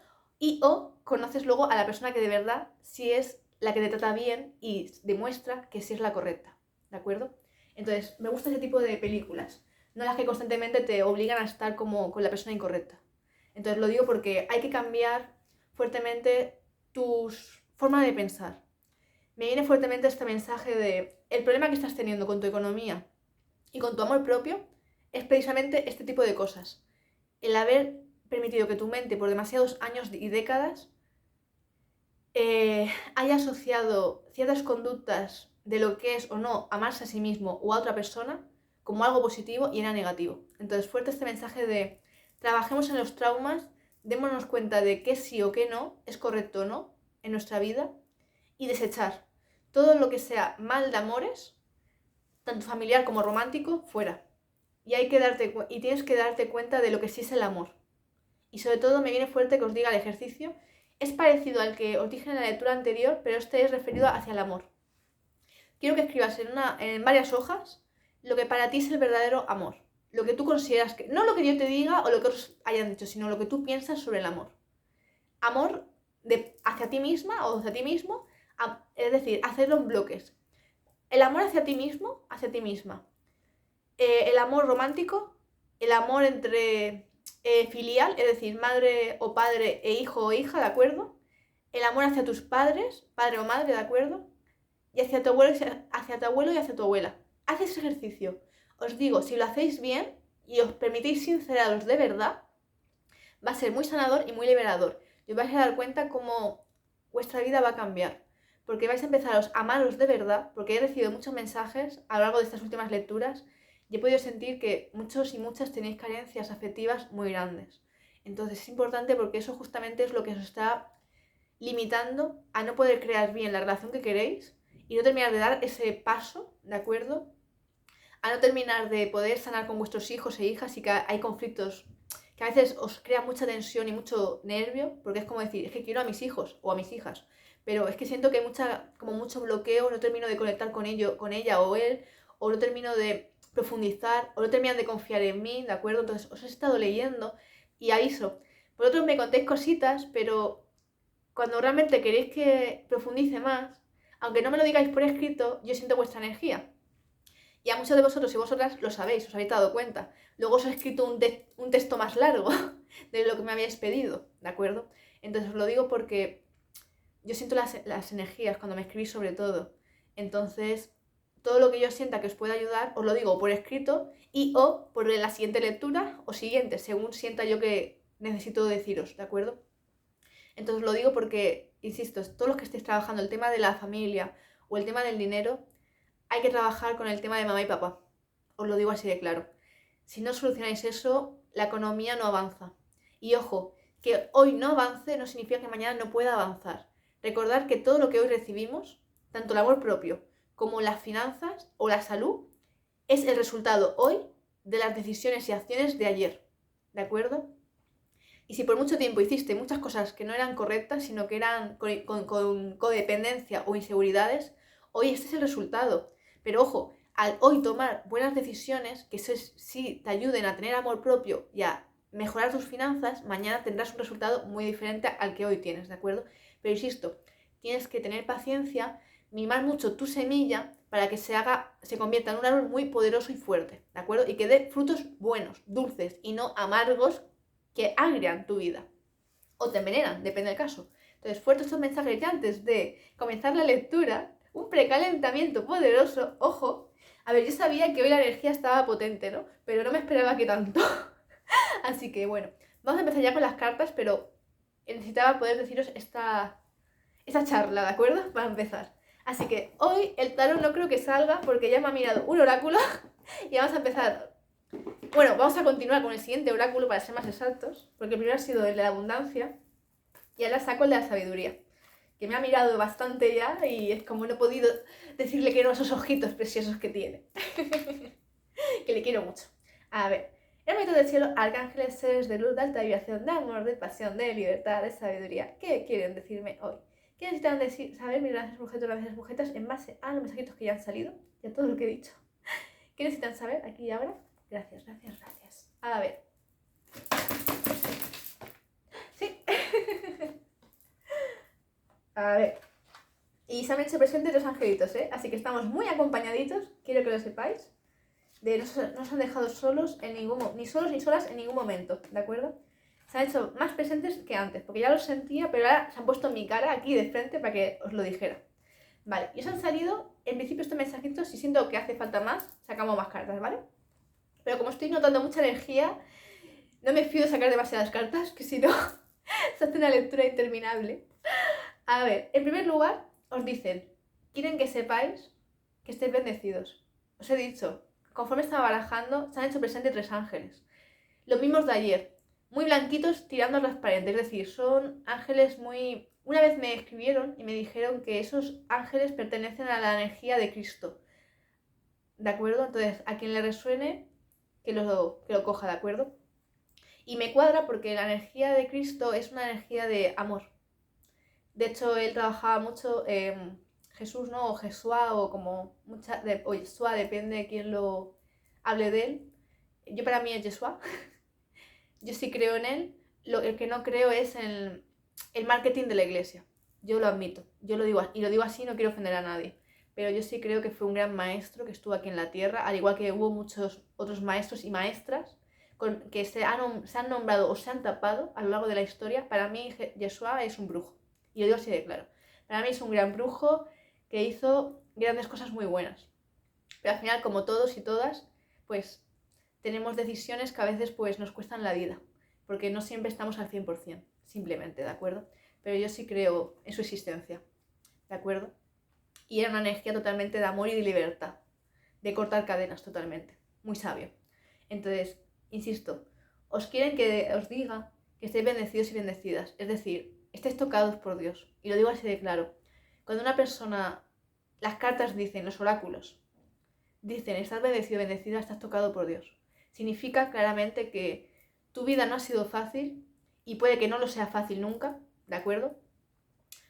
o conoces luego a la persona que de verdad sí es la que te trata bien y demuestra que sí es la correcta, ¿de acuerdo? Entonces, me gusta ese tipo de películas, no las que constantemente te obligan a estar como con la persona incorrecta. Entonces lo digo porque hay que cambiar fuertemente tu forma de pensar. Me viene fuertemente este mensaje de el problema que estás teniendo con tu economía y con tu amor propio es precisamente este tipo de cosas. El haber permitido que tu mente por demasiados años y décadas haya asociado ciertas conductas de lo que es o no amarse a sí mismo o a otra persona como algo positivo y era negativo. Entonces, fuerte este mensaje de trabajemos en los traumas, démonos cuenta de qué sí o qué no, es correcto o no en nuestra vida y desechar todo lo que sea mal de amores, tanto familiar como romántico, fuera. Y tienes que darte cuenta de lo que sí es el amor. Y sobre todo me viene fuerte que os diga el ejercicio. Es parecido al que os dije en la lectura anterior, pero este es referido hacia el amor. Quiero que escribas en varias hojas lo que para ti es el verdadero amor. Lo que tú consideras que... No lo que yo te diga o lo que otros hayan dicho, sino lo que tú piensas sobre el amor. Amor hacia ti misma o hacia ti mismo, es decir, hacerlo en bloques. El amor hacia ti mismo, hacia ti misma. El amor romántico, el amor entre filial, es decir, madre o padre e hijo o hija, ¿de acuerdo? El amor hacia tus padres, padre o madre, ¿de acuerdo? Y hacia tu abuelo y hacia tu abuela. Haz ese ejercicio. Os digo, si lo hacéis bien y os permitís sinceraros de verdad, va a ser muy sanador y muy liberador. Y os vais a dar cuenta cómo vuestra vida va a cambiar. porque vais a empezaros a amaros de verdad, porque he recibido muchos mensajes a lo largo de estas últimas lecturas y he podido sentir que muchos y muchas tenéis carencias afectivas muy grandes. Entonces es importante porque eso justamente es lo que os está limitando a no poder crear bien la relación que queréis y no terminar de dar ese paso, ¿de acuerdo? A no terminar de poder sanar con vuestros hijos e hijas y que hay conflictos que a veces os crea mucha tensión y mucho nervio, porque es como decir, es que quiero a mis hijos o a mis hijas, pero es que siento que hay como mucho bloqueo, no termino de conectar con ella o él, o no termino de profundizar, o no terminan de confiar en mí, ¿de acuerdo? Entonces os he estado leyendo y aviso. Por otro me contéis cositas, pero cuando realmente queréis que profundice más, aunque no me lo digáis por escrito, yo siento vuestra energía. Y a muchos de vosotros y vosotras lo sabéis, os habéis dado cuenta. Luego os he escrito un texto más largo de lo que me habíais pedido, ¿de acuerdo? Entonces os lo digo porque yo siento las energías cuando me escribís sobre todo. Entonces, todo lo que yo sienta que os pueda ayudar, os lo digo por escrito y o por la siguiente lectura o siguiente, según sienta yo que necesito deciros, ¿de acuerdo? Entonces lo digo porque, insisto, todos los que estéis trabajando el tema de la familia o el tema del dinero, hay que trabajar con el tema de mamá y papá. Os lo digo así de claro. Si no solucionáis eso, la economía no avanza. Y ojo, que hoy no avance no significa que mañana no pueda avanzar. Recordad que todo lo que hoy recibimos, tanto el amor propio como las finanzas o la salud, es el resultado hoy de las decisiones y acciones de ayer. ¿De acuerdo? Y si por mucho tiempo hiciste muchas cosas que no eran correctas, sino que eran con codependencia o inseguridades, hoy este es el resultado. Pero ojo, al hoy tomar buenas decisiones, que sí te ayuden a tener amor propio y a mejorar tus finanzas, mañana tendrás un resultado muy diferente al que hoy tienes, ¿de acuerdo? Pero insisto, tienes que tener paciencia, mimar mucho tu semilla para que se convierta en un árbol muy poderoso y fuerte, ¿de acuerdo? Y que dé frutos buenos, dulces y no amargos que agrian tu vida o te envenenan, depende del caso. Entonces, fuertes estos mensajes ya antes de comenzar la lectura, un precalentamiento poderoso, ojo. A ver, yo sabía que hoy la energía estaba potente, ¿no? Pero no me esperaba que tanto. Así que bueno, vamos a empezar ya con las cartas, pero necesitaba poder deciros esta charla, ¿de acuerdo? Para empezar. Así que hoy el tarot no creo que salga porque ya me ha mirado un oráculo y vamos a empezar. Bueno, vamos a continuar con el siguiente oráculo para ser más exactos, porque el primero ha sido el de la abundancia y ahora saco el de la sabiduría, que me ha mirado bastante ya y es como no he podido decirle que no a esos ojitos preciosos que tiene. Que le quiero mucho. A ver, hermanito del cielo, arcángeles, seres de luz, de alta vibración, de amor, de pasión, de libertad, de sabiduría, ¿qué quieren decirme hoy? ¿Qué necesitan saber mis gracias brujetas en base a los mensajitos que ya han salido? Ya todo lo que he dicho. ¿Qué necesitan saber aquí y ahora? Gracias. A ver. Sí. A ver. Y se han hecho presentes los angelitos, ¿eh? Así que estamos muy acompañaditos, quiero que lo sepáis. No se han dejado solos ni solos ni solas en ningún momento, ¿de acuerdo? Se han hecho más presentes que antes, porque ya los sentía, pero ahora se han puesto en mi cara aquí de frente para que os lo dijera. Vale, y os han salido, en principio estos mensajitos, si siento que hace falta más, sacamos más cartas, ¿vale? Pero como estoy notando mucha energía, no me fío de sacar demasiadas cartas, que si no, se hace una lectura interminable. A ver, en primer lugar, os dicen, quieren que sepáis que estéis bendecidos. Os he dicho, conforme estaba barajando, se han hecho presentes 3 ángeles. Los mismos de ayer, muy blanquitos tirando a transparente, es decir, son ángeles muy... Una vez me escribieron y me dijeron que esos ángeles pertenecen a la energía de Cristo. ¿De acuerdo? Entonces, a quien le resuene, que lo coja, ¿de acuerdo? Y me cuadra porque la energía de Cristo es una energía de amor. De hecho, él trabajaba mucho, Jesús, ¿no? O Jesúa, o como o Yeshua, depende de quién lo hable de él. Yo para mí es Yeshua. Yo sí creo en él. El que no creo es en el marketing de la iglesia. Yo lo admito. Yo lo digo, y lo digo así, no quiero ofender a nadie. Pero yo sí creo que fue un gran maestro que estuvo aquí en la tierra, al igual que hubo muchos otros maestros y maestras que se han nombrado o se han tapado a lo largo de la historia. Para mí, Yeshua es un brujo. Y lo digo así de claro. Para mí es un gran brujo que hizo grandes cosas muy buenas. Pero al final, como todos y todas, pues tenemos decisiones que a veces pues nos cuestan la vida. Porque no siempre estamos al 100%, simplemente, ¿de acuerdo? Pero yo sí creo en su existencia. ¿de acuerdo? Y era una energía totalmente de amor y de libertad, de cortar cadenas totalmente, muy sabio. Entonces, insisto, os quieren que os diga que estéis bendecidos y bendecidas, es decir, estéis tocados por Dios. Y lo digo así de claro. Cuando una persona, las cartas dicen, los oráculos, dicen, estás bendecido, bendecida, estás tocado por Dios. Significa claramente que tu vida no ha sido fácil y puede que no lo sea fácil nunca, ¿de acuerdo?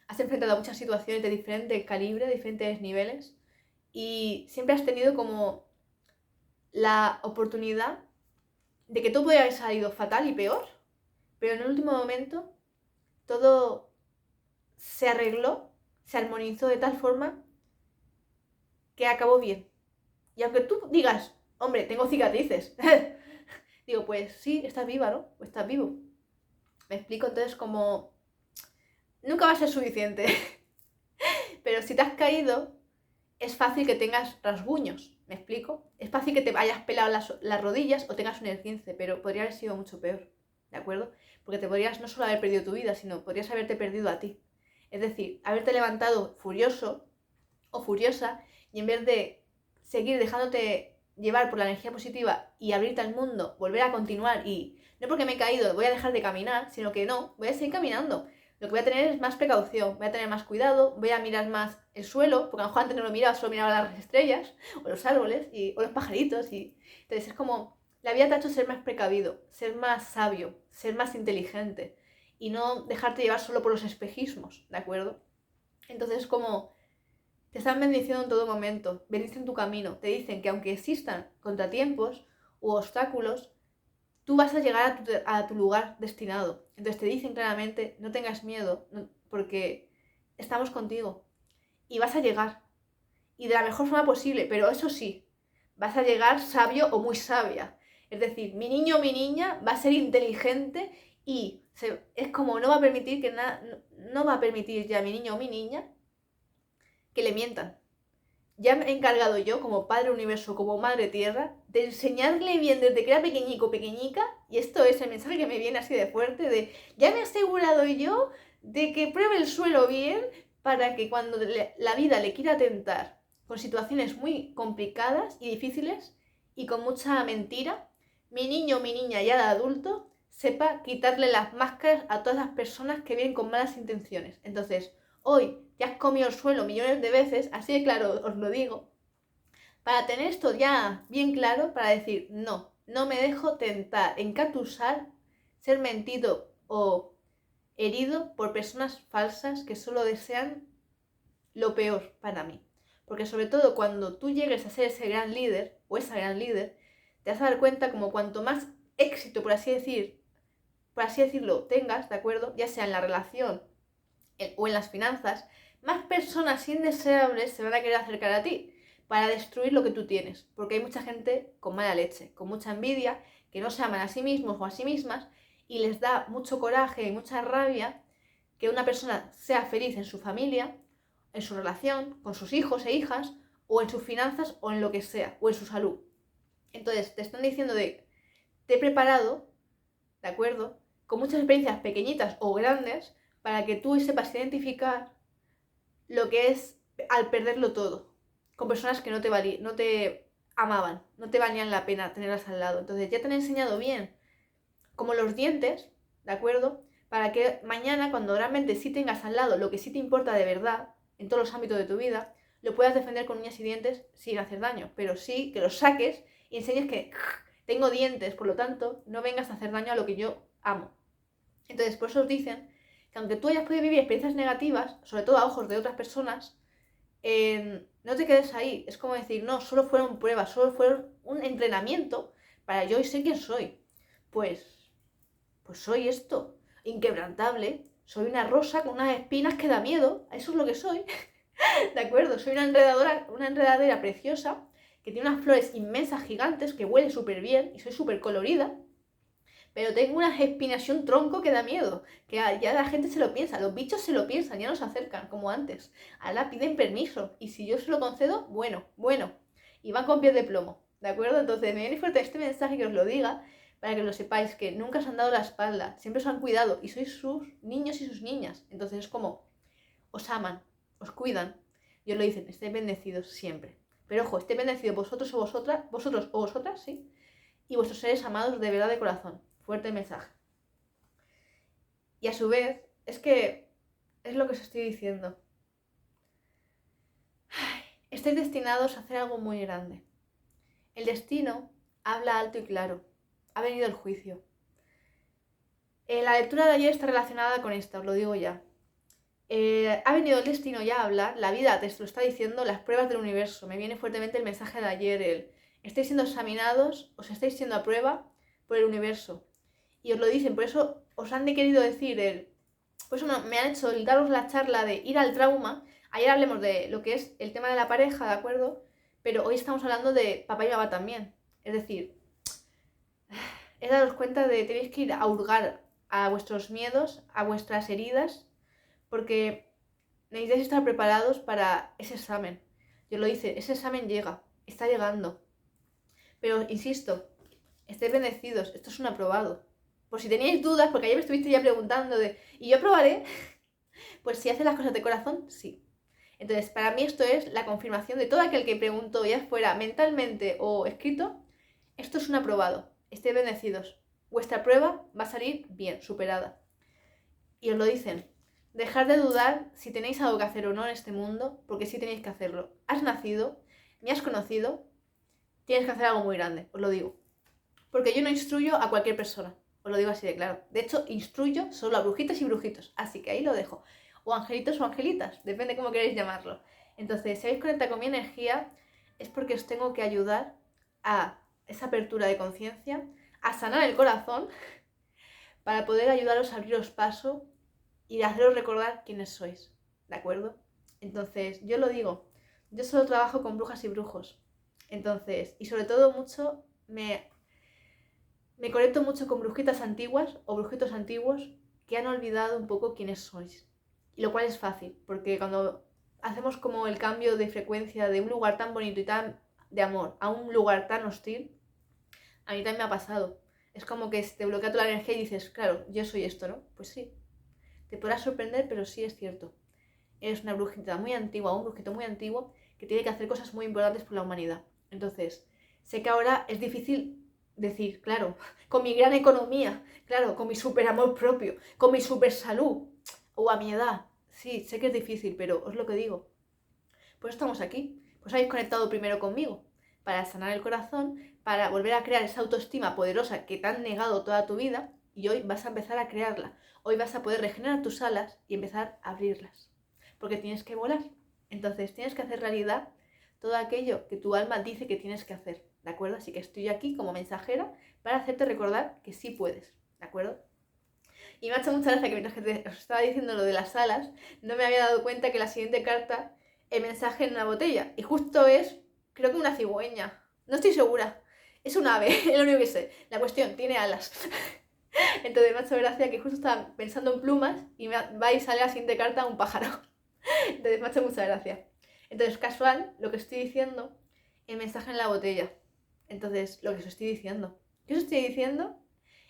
Has enfrentado a muchas situaciones de diferente calibre, de diferentes niveles y siempre has tenido como la oportunidad de que todo puede haber salido fatal y peor, pero en el último momento todo se arregló, se armonizó de tal forma que acabó bien. Y aunque tú digas, hombre, tengo cicatrices, digo, pues sí, estás viva, ¿no? O estás vivo. Me explico, entonces como nunca va a ser suficiente. Pero si te has caído, es fácil que tengas rasguños, ¿me explico? Es fácil que te hayas pelado las rodillas o tengas un esguince, pero podría haber sido mucho peor, ¿de acuerdo? Porque te podrías no solo haber perdido tu vida, sino podrías haberte perdido a ti. Es decir, haberte levantado furioso o furiosa y en vez de seguir dejándote llevar por la energía positiva y abrirte al mundo, volver a continuar y no porque me he caído voy a dejar de caminar, sino que no, voy a seguir caminando. Lo que voy a tener es más precaución, voy a tener más cuidado, voy a mirar más el suelo, porque a lo mejor antes no lo miraba, solo miraba las estrellas o los árboles o los pajaritos. Entonces es como, la vida te ha hecho ser más precavido, ser más sabio, ser más inteligente y no dejarte llevar solo por los espejismos, ¿de acuerdo? Entonces es como, te están bendiciendo en todo momento, bendicen tu camino, te dicen que aunque existan contratiempos u obstáculos, tú vas a llegar a tu lugar destinado. Entonces te dicen claramente, no tengas miedo, porque estamos contigo. Y vas a llegar. Y de la mejor forma posible, pero eso sí, vas a llegar sabio o muy sabia. Es decir, mi niño o mi niña va a ser inteligente y es como no va a permitir que no va a permitir ya a mi niño o mi niña que le mientan. Ya me he encargado yo, como Padre Universo, como Madre Tierra, de enseñarle bien desde que era pequeñico, pequeñica, y esto es el mensaje que me viene así de fuerte, de ya me he asegurado yo de que pruebe el suelo bien para que cuando la vida le quiera tentar con situaciones muy complicadas y difíciles y con mucha mentira, mi niño o mi niña ya de adulto sepa quitarle las máscaras a todas las personas que vienen con malas intenciones. Entonces, hoy ya has comido el suelo millones de veces, así de claro os lo digo, para tener esto ya bien claro, para decir, no, no me dejo tentar, encatusar, ser mentido o herido por personas falsas que solo desean lo peor para mí. Porque sobre todo cuando tú llegues a ser ese gran líder o esa gran líder, te vas a dar cuenta como cuanto más éxito, por así decirlo, tengas, ¿de acuerdo? Ya sea en la relación o en las finanzas, más personas indeseables se van a querer acercar a ti para destruir lo que tú tienes. Porque hay mucha gente con mala leche, con mucha envidia, que no se aman a sí mismos o a sí mismas y les da mucho coraje y mucha rabia que una persona sea feliz en su familia, en su relación, con sus hijos e hijas, o en sus finanzas, o en lo que sea, o en su salud. Entonces, te están diciendo te he preparado, ¿de acuerdo? Con muchas experiencias pequeñitas o grandes, para que tú sepas identificar lo que es al perderlo todo, con personas que no te amaban, no te valían la pena tenerlas al lado. Entonces ya te han enseñado bien, como los dientes, ¿de acuerdo? Para que mañana, cuando realmente sí tengas al lado lo que sí te importa de verdad, en todos los ámbitos de tu vida, lo puedas defender con uñas y dientes sin hacer daño, pero sí que los saques y enseñes que tengo dientes, por lo tanto, no vengas a hacer daño a lo que yo amo. Entonces, por eso os dicen que aunque tú hayas podido vivir experiencias negativas, sobre todo a ojos de otras personas, no te quedes ahí. Es como decir, no, solo fueron pruebas, solo fueron un entrenamiento para yo ser quien soy. Pues soy esto, inquebrantable. Soy una rosa con unas espinas que da miedo. Eso es lo que soy. ¿De acuerdo? Soy una enredadera preciosa que tiene unas flores inmensas, gigantes, que huele súper bien y soy súper colorida. Pero tengo unas espinas y un tronco que da miedo. Que ya la gente se lo piensa, los bichos se lo piensan, ya no se acercan como antes. Ahora piden permiso y si yo se lo concedo, bueno. Y van con pies de plomo, ¿de acuerdo? Entonces me viene fuerte este mensaje que os lo diga para que lo sepáis, que nunca os han dado la espalda, siempre os han cuidado y sois sus niños y sus niñas. Entonces es como, os aman, os cuidan y os lo dicen, estéis bendecidos siempre. Pero ojo, estéis bendecidos vosotros o vosotras, sí, y vuestros seres amados de verdad de corazón. Fuerte mensaje. Y a su vez, es que es lo que os estoy diciendo. Estáis destinados a hacer algo muy grande. El destino habla alto y claro. Ha venido el juicio. La lectura de ayer está relacionada con esta, os lo digo ya. Ha venido el destino ya a hablar, la vida te lo está diciendo, las pruebas del universo. Me viene fuertemente el mensaje de ayer, estáis siendo examinados, os estáis siendo a prueba por el universo. Y os lo dicen, por eso os han querido decir, por eso me han hecho el daros la charla de ir al trauma. Ayer hablemos de lo que es el tema de la pareja, ¿de acuerdo? Pero hoy estamos hablando de papá y mamá también. Es decir, es daros cuenta de que tenéis que ir a hurgar a vuestros miedos, a vuestras heridas, porque necesitáis estar preparados para ese examen. Yo lo dice, ese examen llega, está llegando. Pero insisto, estéis bendecidos, esto es un aprobado. Por si teníais dudas, porque ayer me estuviste ya preguntando ¿y yo aprobaré? Pues si haces las cosas de corazón, sí. Entonces, para mí esto es la confirmación de todo aquel que preguntó, ya fuera mentalmente o escrito, esto es un aprobado. Estéis bendecidos. Vuestra prueba va a salir bien, superada. Y os lo dicen. Dejad de dudar si tenéis algo que hacer o no en este mundo, porque sí tenéis que hacerlo. Has nacido, me has conocido, tienes que hacer algo muy grande, os lo digo. Porque yo no instruyo a cualquier persona, os lo digo así de claro. De hecho, instruyo solo a brujitas y brujitos, así que ahí lo dejo. O angelitos o angelitas, depende cómo queréis llamarlo. Entonces, si habéis conectado con mi energía, es porque os tengo que ayudar a esa apertura de conciencia, a sanar el corazón, para poder ayudaros a abriros paso y haceros recordar quiénes sois, ¿de acuerdo? Entonces, yo lo digo, yo solo trabajo con brujas y brujos. Entonces, y sobre todo mucho, me conecto mucho con brujitas antiguas o brujitos antiguos que han olvidado un poco quiénes sois. Y lo cual es fácil, porque cuando hacemos como el cambio de frecuencia de un lugar tan bonito y tan de amor a un lugar tan hostil, a mí también me ha pasado. Es como que se te bloquea toda la energía y dices, claro, yo soy esto, ¿no? Pues sí. Te podrá sorprender, pero sí es cierto. Eres una brujita muy antigua o un brujito muy antiguo que tiene que hacer cosas muy importantes por la humanidad. Entonces, sé que ahora es difícil decir, claro, con mi gran economía, claro, con mi super amor propio, con mi super salud, o a mi edad. Sí, sé que es difícil, pero os lo que digo. Pues estamos aquí. Pues habéis conectado primero conmigo para sanar el corazón, para volver a crear esa autoestima poderosa que te han negado toda tu vida y hoy vas a empezar a crearla. Hoy vas a poder regenerar tus alas y empezar a abrirlas. Porque tienes que volar. Entonces tienes que hacer realidad todo aquello que tu alma dice que tienes que hacer. ¿De acuerdo? Así que estoy aquí como mensajera para hacerte recordar que sí puedes. ¿De acuerdo? Y me ha hecho mucha gracia que mientras que os estaba diciendo lo de las alas, no me había dado cuenta que la siguiente carta, el mensaje en una botella. Y justo es, creo que una cigüeña. No estoy segura. Es un ave, es lo único que sé. La cuestión, tiene alas. Entonces me ha hecho gracia que justo estaba pensando en plumas y va y sale la siguiente carta un pájaro. Entonces me ha hecho mucha gracia. Entonces, casual, lo que estoy diciendo, el mensaje en la botella. Entonces, lo que os estoy diciendo. ¿Qué os estoy diciendo?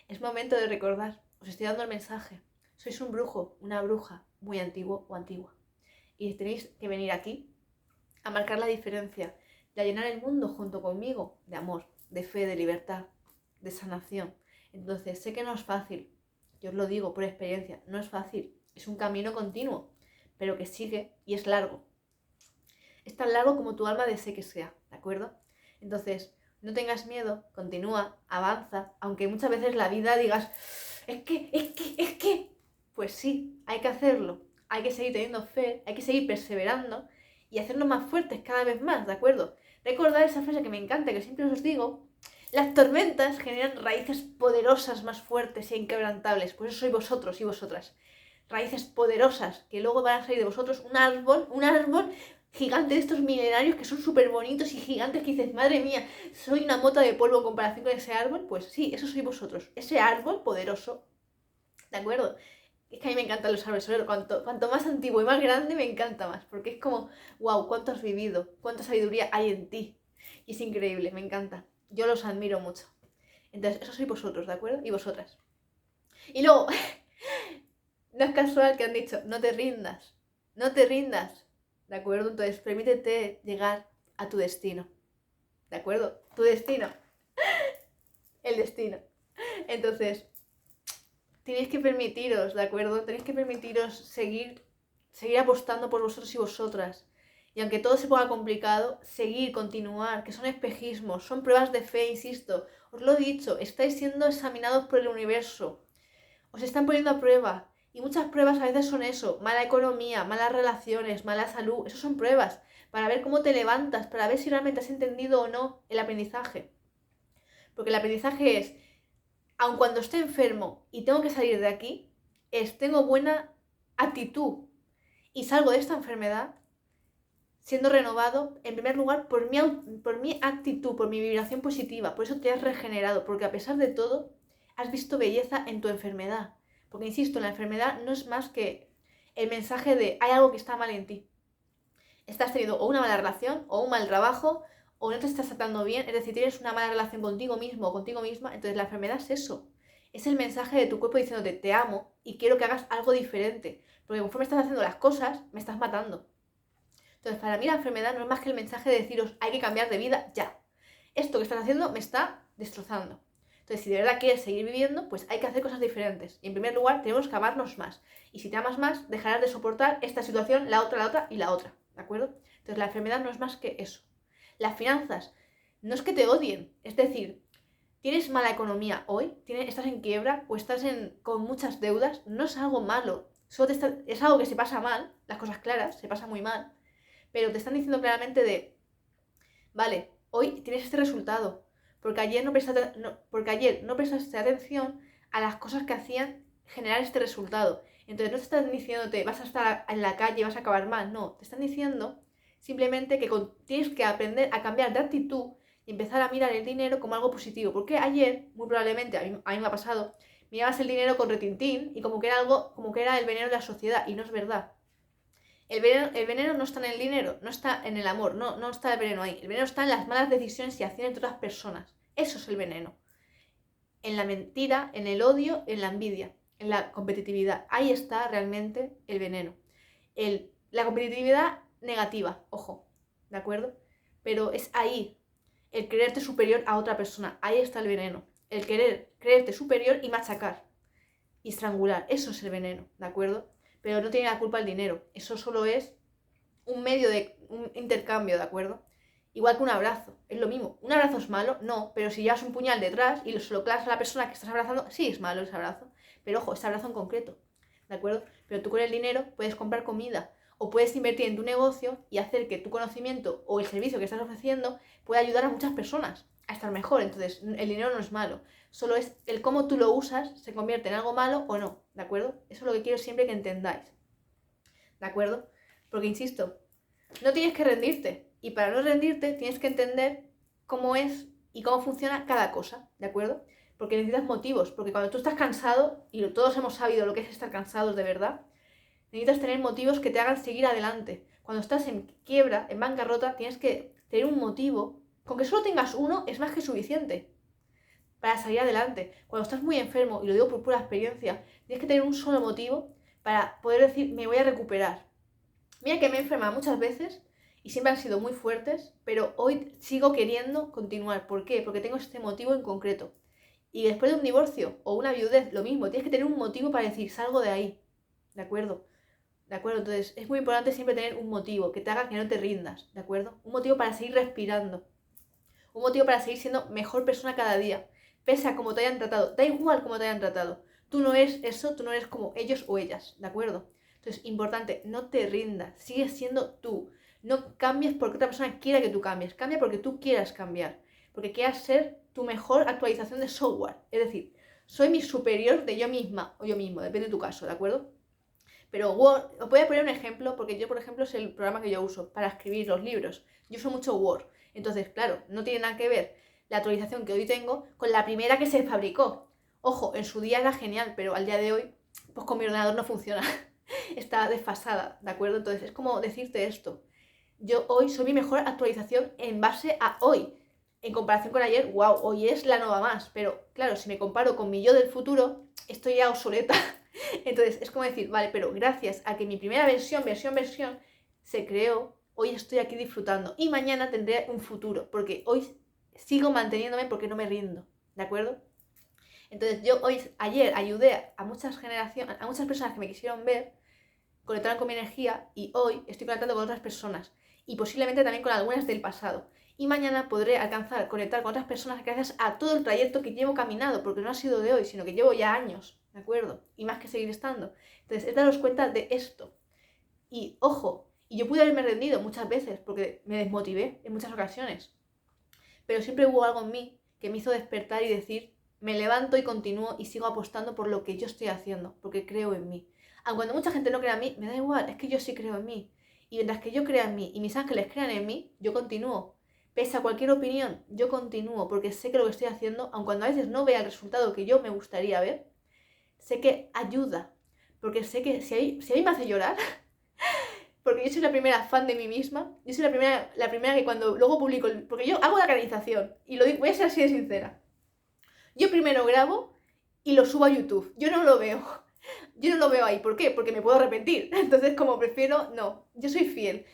Es momento de recordar. Os estoy dando el mensaje. Sois un brujo, una bruja, muy antiguo o antigua. Y tenéis que venir aquí a marcar la diferencia, de llenar el mundo junto conmigo de amor, de fe, de libertad, de sanación. Entonces, sé que no es fácil. Yo os lo digo por experiencia, no es fácil. Es un camino continuo, pero que sigue y es largo. Es tan largo como tu alma desee que sea, ¿de acuerdo? Entonces, no tengas miedo, continúa, avanza, aunque muchas veces la vida digas, es que, pues sí, hay que hacerlo, hay que seguir teniendo fe, hay que seguir perseverando y hacernos más fuertes cada vez más, ¿de acuerdo? Recordad esa frase que me encanta, que siempre os digo, las tormentas generan raíces poderosas más fuertes e inquebrantables, pues eso sois vosotros y vosotras. Raíces poderosas, que luego van a salir de vosotros un árbol gigante de estos milenarios que son súper bonitos y gigantes que dices, madre mía, soy una mota de polvo en comparación con ese árbol. Pues sí, eso sois vosotros, ese árbol poderoso, ¿de acuerdo? Es que a mí me encantan los árboles, cuanto más antiguo y más grande me encanta más, porque es como, wow, cuánto has vivido, cuánta sabiduría hay en ti, y es increíble, me encanta, yo los admiro mucho. Entonces, eso sois vosotros, ¿de acuerdo? Y vosotras. Y luego, no es casual que han dicho, no te rindas, no te rindas. ¿de acuerdo? Entonces, permítete llegar a tu destino, ¿de acuerdo? Tu destino, el destino. Entonces, tenéis que permitiros, ¿de acuerdo? Tenéis que permitiros seguir apostando por vosotros y vosotras. Y aunque todo se ponga complicado, seguir, continuar, que son espejismos, son pruebas de fe, insisto. Os lo he dicho, estáis siendo examinados por el universo. Os están poniendo a prueba. Y muchas pruebas a veces son eso, mala economía, malas relaciones, mala salud. Eso son pruebas para ver cómo te levantas, para ver si realmente has entendido o no el aprendizaje. Porque el aprendizaje es, aun cuando esté enfermo y tengo que salir de aquí, tengo buena actitud y salgo de esta enfermedad siendo renovado, en primer lugar, por mi actitud, por mi vibración positiva. Por eso te has regenerado, porque a pesar de todo, has visto belleza en tu enfermedad. Porque, insisto, la enfermedad no es más que el mensaje de hay algo que está mal en ti. Estás teniendo o una mala relación, o un mal trabajo, o no te estás tratando bien, es decir, tienes una mala relación contigo mismo o contigo misma. Entonces la enfermedad es eso. Es el mensaje de tu cuerpo diciéndote te amo y quiero que hagas algo diferente. Porque conforme estás haciendo las cosas, me estás matando. Entonces, para mí la enfermedad no es más que el mensaje de deciros hay que cambiar de vida ya. Esto que estás haciendo me está destrozando. Entonces, si de verdad quieres seguir viviendo, pues hay que hacer cosas diferentes. Y en primer lugar, tenemos que amarnos más. Y si te amas más, dejarás de soportar esta situación, la otra y la otra. ¿De acuerdo? Entonces, la enfermedad no es más que eso. Las finanzas no es que te odien. Es decir, tienes mala economía hoy, estás en quiebra o estás con muchas deudas, no es algo malo. Es algo que se pasa mal, las cosas claras, se pasa muy mal. Pero te están diciendo claramente vale, hoy tienes este resultado, porque ayer no prestaste atención a las cosas que hacían generar este resultado. Entonces no te están diciéndote vas a estar en la calle, vas a acabar mal, no, te están diciendo simplemente que tienes que aprender a cambiar de actitud y empezar a mirar el dinero como algo positivo, porque ayer, muy probablemente, a mí me ha pasado, mirabas el dinero con retintín y como que era el veneno de la sociedad, y no es verdad. El veneno no está en el dinero, no está en el amor, no está el veneno ahí. El veneno está en las malas decisiones y acciones de otras personas. Eso es el veneno. En la mentira, en el odio, en la envidia, en la competitividad. Ahí está realmente el veneno. La competitividad negativa, ojo, ¿de acuerdo? Pero es ahí, el creerte superior a otra persona. Ahí está el veneno. El creerte superior y machacar y estrangular. Eso es el veneno, ¿de acuerdo? Pero no tiene la culpa el dinero. Eso solo es un medio de un intercambio, ¿de acuerdo? Igual que un abrazo, es lo mismo. ¿Un abrazo es malo? No, pero si llevas un puñal detrás y se lo clavas a la persona que estás abrazando, sí es malo ese abrazo. Pero ojo, ese abrazo en concreto, ¿de acuerdo? Pero tú con el dinero puedes comprar comida o puedes invertir en tu negocio y hacer que tu conocimiento o el servicio que estás ofreciendo pueda ayudar a muchas personas a estar mejor. Entonces, el dinero no es malo. Solo es el cómo tú lo usas se convierte en algo malo o no, ¿de acuerdo? Eso es lo que quiero siempre que entendáis, ¿de acuerdo? Porque, insisto, no tienes que rendirte. Y para no rendirte tienes que entender cómo es y cómo funciona cada cosa, ¿de acuerdo? Porque necesitas motivos. Porque cuando tú estás cansado, y todos hemos sabido lo que es estar cansados de verdad, necesitas tener motivos que te hagan seguir adelante. Cuando estás en quiebra, en bancarrota, tienes que tener un motivo. Con que solo tengas uno es más que suficiente para salir adelante. Cuando estás muy enfermo, y lo digo por pura experiencia, tienes que tener un solo motivo para poder decir, me voy a recuperar. Mira que me he enfermado muchas veces y siempre han sido muy fuertes, pero hoy sigo queriendo continuar. ¿Por qué? Porque tengo este motivo en concreto. Y después de un divorcio o una viudez, lo mismo, tienes que tener un motivo para decir, salgo de ahí. ¿De acuerdo? ¿De acuerdo? Entonces es muy importante siempre tener un motivo que te haga que no te rindas. ¿De acuerdo? Un motivo para seguir respirando. Un motivo para seguir siendo mejor persona cada día. Pese a cómo te hayan tratado. Da igual cómo te hayan tratado. Tú no eres eso, tú no eres como ellos o ellas. ¿De acuerdo? Entonces, importante, no te rindas. Sigue siendo tú. No cambies porque otra persona quiera que tú cambies. Cambia porque tú quieras cambiar. Porque quieras ser tu mejor actualización de software. Es decir, soy mi superior de yo misma o yo mismo. Depende de tu caso, ¿de acuerdo? Pero Word, os voy a poner un ejemplo, porque yo, por ejemplo, es el programa que yo uso para escribir los libros. Yo uso mucho Word. Entonces, claro, no tiene nada que ver la actualización que hoy tengo con la primera que se fabricó. Ojo, en su día era genial, pero al día de hoy, pues con mi ordenador no funciona. Está desfasada, ¿de acuerdo? Entonces, es como decirte esto. Yo hoy soy mi mejor actualización en base a hoy. En comparación con ayer, wow, hoy es la nueva más. Pero, claro, si me comparo con mi yo del futuro, estoy ya obsoleta. Entonces, es como decir, vale, pero gracias a que mi primera versión, se creó, hoy estoy aquí disfrutando y mañana tendré un futuro, porque hoy sigo manteniéndome porque no me rindo, ¿de acuerdo? Entonces yo ayer ayudé a muchas personas que me quisieron ver, conectaron con mi energía y hoy estoy conectando con otras personas y posiblemente también con algunas del pasado. Y mañana podré conectar con otras personas gracias a todo el trayecto que llevo caminado, porque no ha sido de hoy, sino que llevo ya años, ¿de acuerdo? Y más que seguir estando. Entonces, es daros cuenta de esto. Y ojo, y yo pude haberme rendido muchas veces, porque me desmotivé en muchas ocasiones. Pero siempre hubo algo en mí que me hizo despertar y decir, me levanto y continúo y sigo apostando por lo que yo estoy haciendo, porque creo en mí. Aunque cuando mucha gente no crea en mí, me da igual, es que yo sí creo en mí. Y mientras que yo crea en mí y mis ángeles crean en mí, yo continúo. Pese a cualquier opinión, yo continúo porque sé que lo que estoy haciendo, aun cuando a veces no vea el resultado que yo me gustaría ver, sé que ayuda. Porque sé que si a mí me hace llorar, porque yo soy la primera fan de mí misma, yo soy la primera que cuando luego publico, porque yo hago la canalización, y lo digo, voy a ser así de sincera. Yo primero grabo y lo subo a YouTube, yo no lo veo. Yo no lo veo ahí, ¿por qué? Porque me puedo arrepentir. Entonces, como prefiero, no. Yo soy fiel.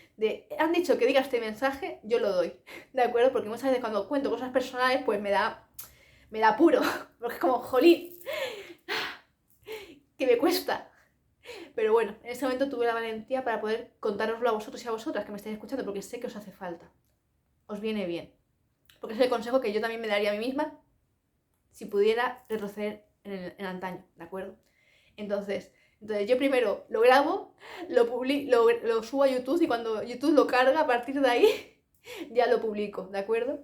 Han dicho que diga este mensaje, yo lo doy. ¿De acuerdo? Porque muchas veces cuando cuento cosas personales, pues me da apuro. Porque es como, jolín, que me cuesta. Pero bueno, en ese momento tuve la valentía para poder contároslo a vosotros y a vosotras que me estáis escuchando, porque sé que os hace falta. Os viene bien. Porque es el consejo que yo también me daría a mí misma si pudiera retroceder en antaño, ¿de acuerdo? Entonces yo primero lo grabo, lo subo a YouTube y cuando YouTube lo carga, a partir de ahí ya lo publico, ¿de acuerdo?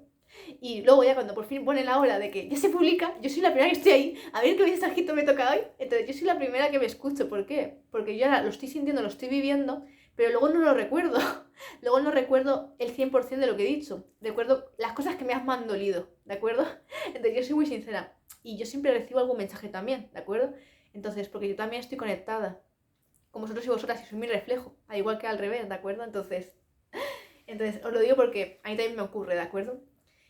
Y luego ya cuando por fin pone la hora de que ya se publica, yo soy la primera que estoy ahí, a ver qué mensajito me toca hoy. Entonces yo soy la primera que me escucho, ¿por qué? Porque yo ahora lo estoy sintiendo, lo estoy viviendo, pero luego no lo recuerdo. Luego no recuerdo el 100% de lo que he dicho. Recuerdo las cosas que me han dolido, ¿de acuerdo? Entonces yo soy muy sincera. Y yo siempre recibo algún mensaje también, ¿de acuerdo? Entonces, porque yo también estoy conectada con vosotros y vosotras y soy mi reflejo, al igual que al revés, ¿de acuerdo? Entonces os lo digo porque a mí también me ocurre, ¿de acuerdo?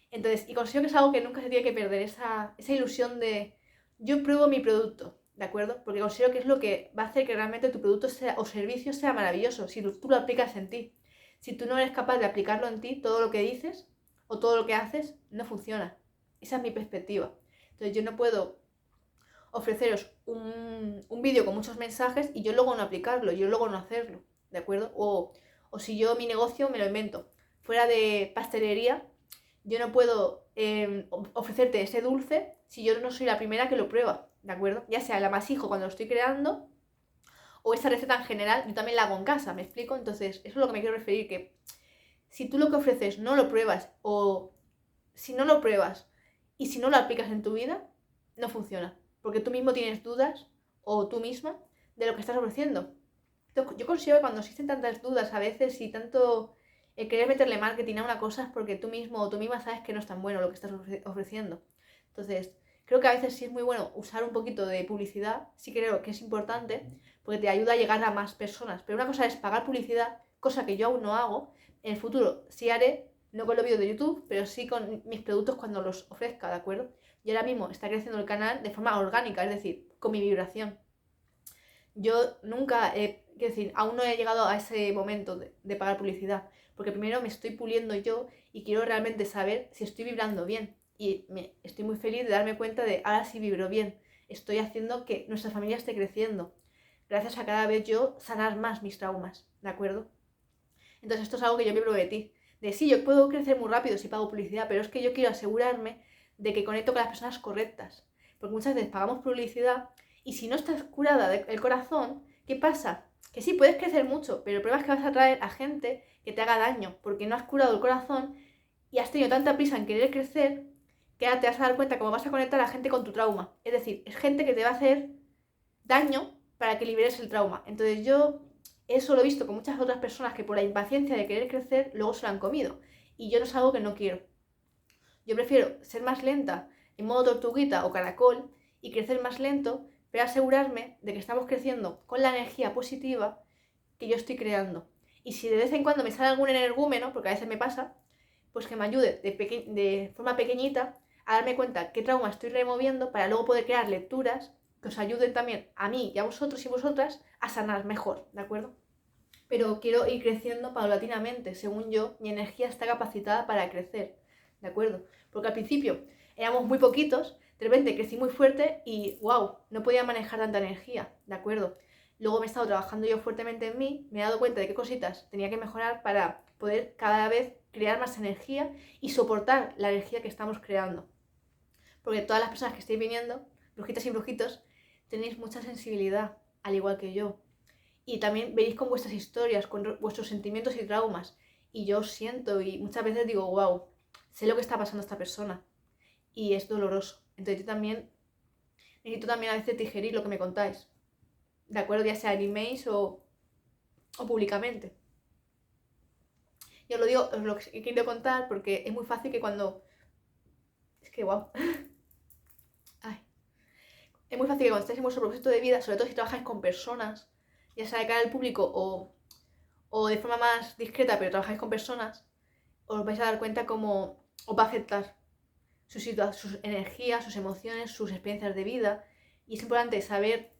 Entonces, y considero que es algo que nunca se tiene que perder, esa ilusión de yo pruebo mi producto, ¿de acuerdo? Porque considero que es lo que va a hacer que realmente tu producto o servicio sea maravilloso, si tú lo aplicas en ti. Si tú no eres capaz de aplicarlo en ti, todo lo que dices o todo lo que haces no funciona. Esa es mi perspectiva. Entonces yo no puedo ofreceros un vídeo con muchos mensajes y yo luego no aplicarlo, yo luego no hacerlo, ¿de acuerdo? O si yo mi negocio me lo invento. Fuera de pastelería, yo no puedo ofrecerte ese dulce si yo no soy la primera que lo prueba, ¿de acuerdo? Ya sea el amasijo cuando lo estoy creando o esa receta en general, yo también la hago en casa, ¿me explico? Entonces, eso es lo que me quiero referir, que si tú lo que ofreces no lo pruebas o si no lo pruebas y si no lo aplicas en tu vida, no funciona. Porque tú mismo tienes dudas, o tú misma, de lo que estás ofreciendo. Entonces, yo considero que cuando existen tantas dudas a veces y tanto querer meterle marketing a una cosa es porque tú mismo o tú misma sabes que no es tan bueno lo que estás ofreciendo. Entonces, creo que a veces sí es muy bueno usar un poquito de publicidad, sí creo que es importante, porque te ayuda a llegar a más personas. Pero una cosa es pagar publicidad, cosa que yo aún no hago. En el futuro sí haré, no con los vídeos de YouTube, pero sí con mis productos cuando los ofrezca, ¿de acuerdo? Y ahora mismo está creciendo el canal de forma orgánica, es decir, con mi vibración. Yo nunca, quiero decir, aún no he llegado a ese momento de pagar publicidad, porque primero me estoy puliendo yo y quiero realmente saber si estoy vibrando bien. Y estoy muy feliz de darme cuenta de ahora sí vibro bien. Estoy haciendo que nuestra familia esté creciendo. Gracias a cada vez yo sanar más mis traumas, ¿de acuerdo? Entonces esto es algo que yo me prometí. De sí, yo puedo crecer muy rápido si pago publicidad, pero es que yo quiero asegurarme de que conecto con las personas correctas. Porque muchas veces pagamos publicidad y si no estás curada del corazón, ¿qué pasa? Que sí, puedes crecer mucho, pero el problema es que vas a atraer a gente que te haga daño, porque no has curado el corazón y has tenido tanta prisa en querer crecer que ahora te vas a dar cuenta cómo vas a conectar a la gente con tu trauma. Es decir, es gente que te va a hacer daño para que liberes el trauma. Entonces yo eso lo he visto con muchas otras personas que por la impaciencia de querer crecer luego se lo han comido. Y yo no es algo que no quiero. Yo prefiero ser más lenta en modo tortuguita o caracol y crecer más lento, pero asegurarme de que estamos creciendo con la energía positiva que yo estoy creando. Y si de vez en cuando me sale algún energúmeno, porque a veces me pasa, pues que me ayude de forma pequeñita a darme cuenta qué trauma estoy removiendo para luego poder crear lecturas que os ayuden también a mí y a vosotros y vosotras a sanar mejor, ¿de acuerdo? pero quiero ir creciendo paulatinamente. Según yo, mi energía está capacitada para crecer, ¿de acuerdo? Porque al principio éramos muy poquitos, de repente crecí muy fuerte y wow, no podía manejar tanta energía, ¿de acuerdo? Luego me he estado trabajando yo fuertemente en mí, me he dado cuenta de qué cositas tenía que mejorar para poder cada vez crear más energía y soportar la energía que estamos creando. Porque todas las personas que estáis viniendo, brujitas y brujitos, tenéis mucha sensibilidad, al igual que yo. Y también veis con vuestras historias, con vuestros sentimientos y traumas. Y yo siento y muchas veces digo, wow, sé lo que está pasando a esta persona. Y es doloroso. Entonces yo también necesito también a veces digerir lo que me contáis. ¿De acuerdo? Ya sea en emails o públicamente. Yo lo digo, os lo he querido contar porque es muy fácil que cuando... Es que wow. Ay. Es muy fácil que cuando estáis en vuestro propósito de vida, sobre todo si trabajáis con personas, ya sea de cara al público o de forma más discreta, pero trabajáis con personas, os vais a dar cuenta cómo os va a afectar sus energías, sus emociones, sus experiencias de vida. Y es importante saber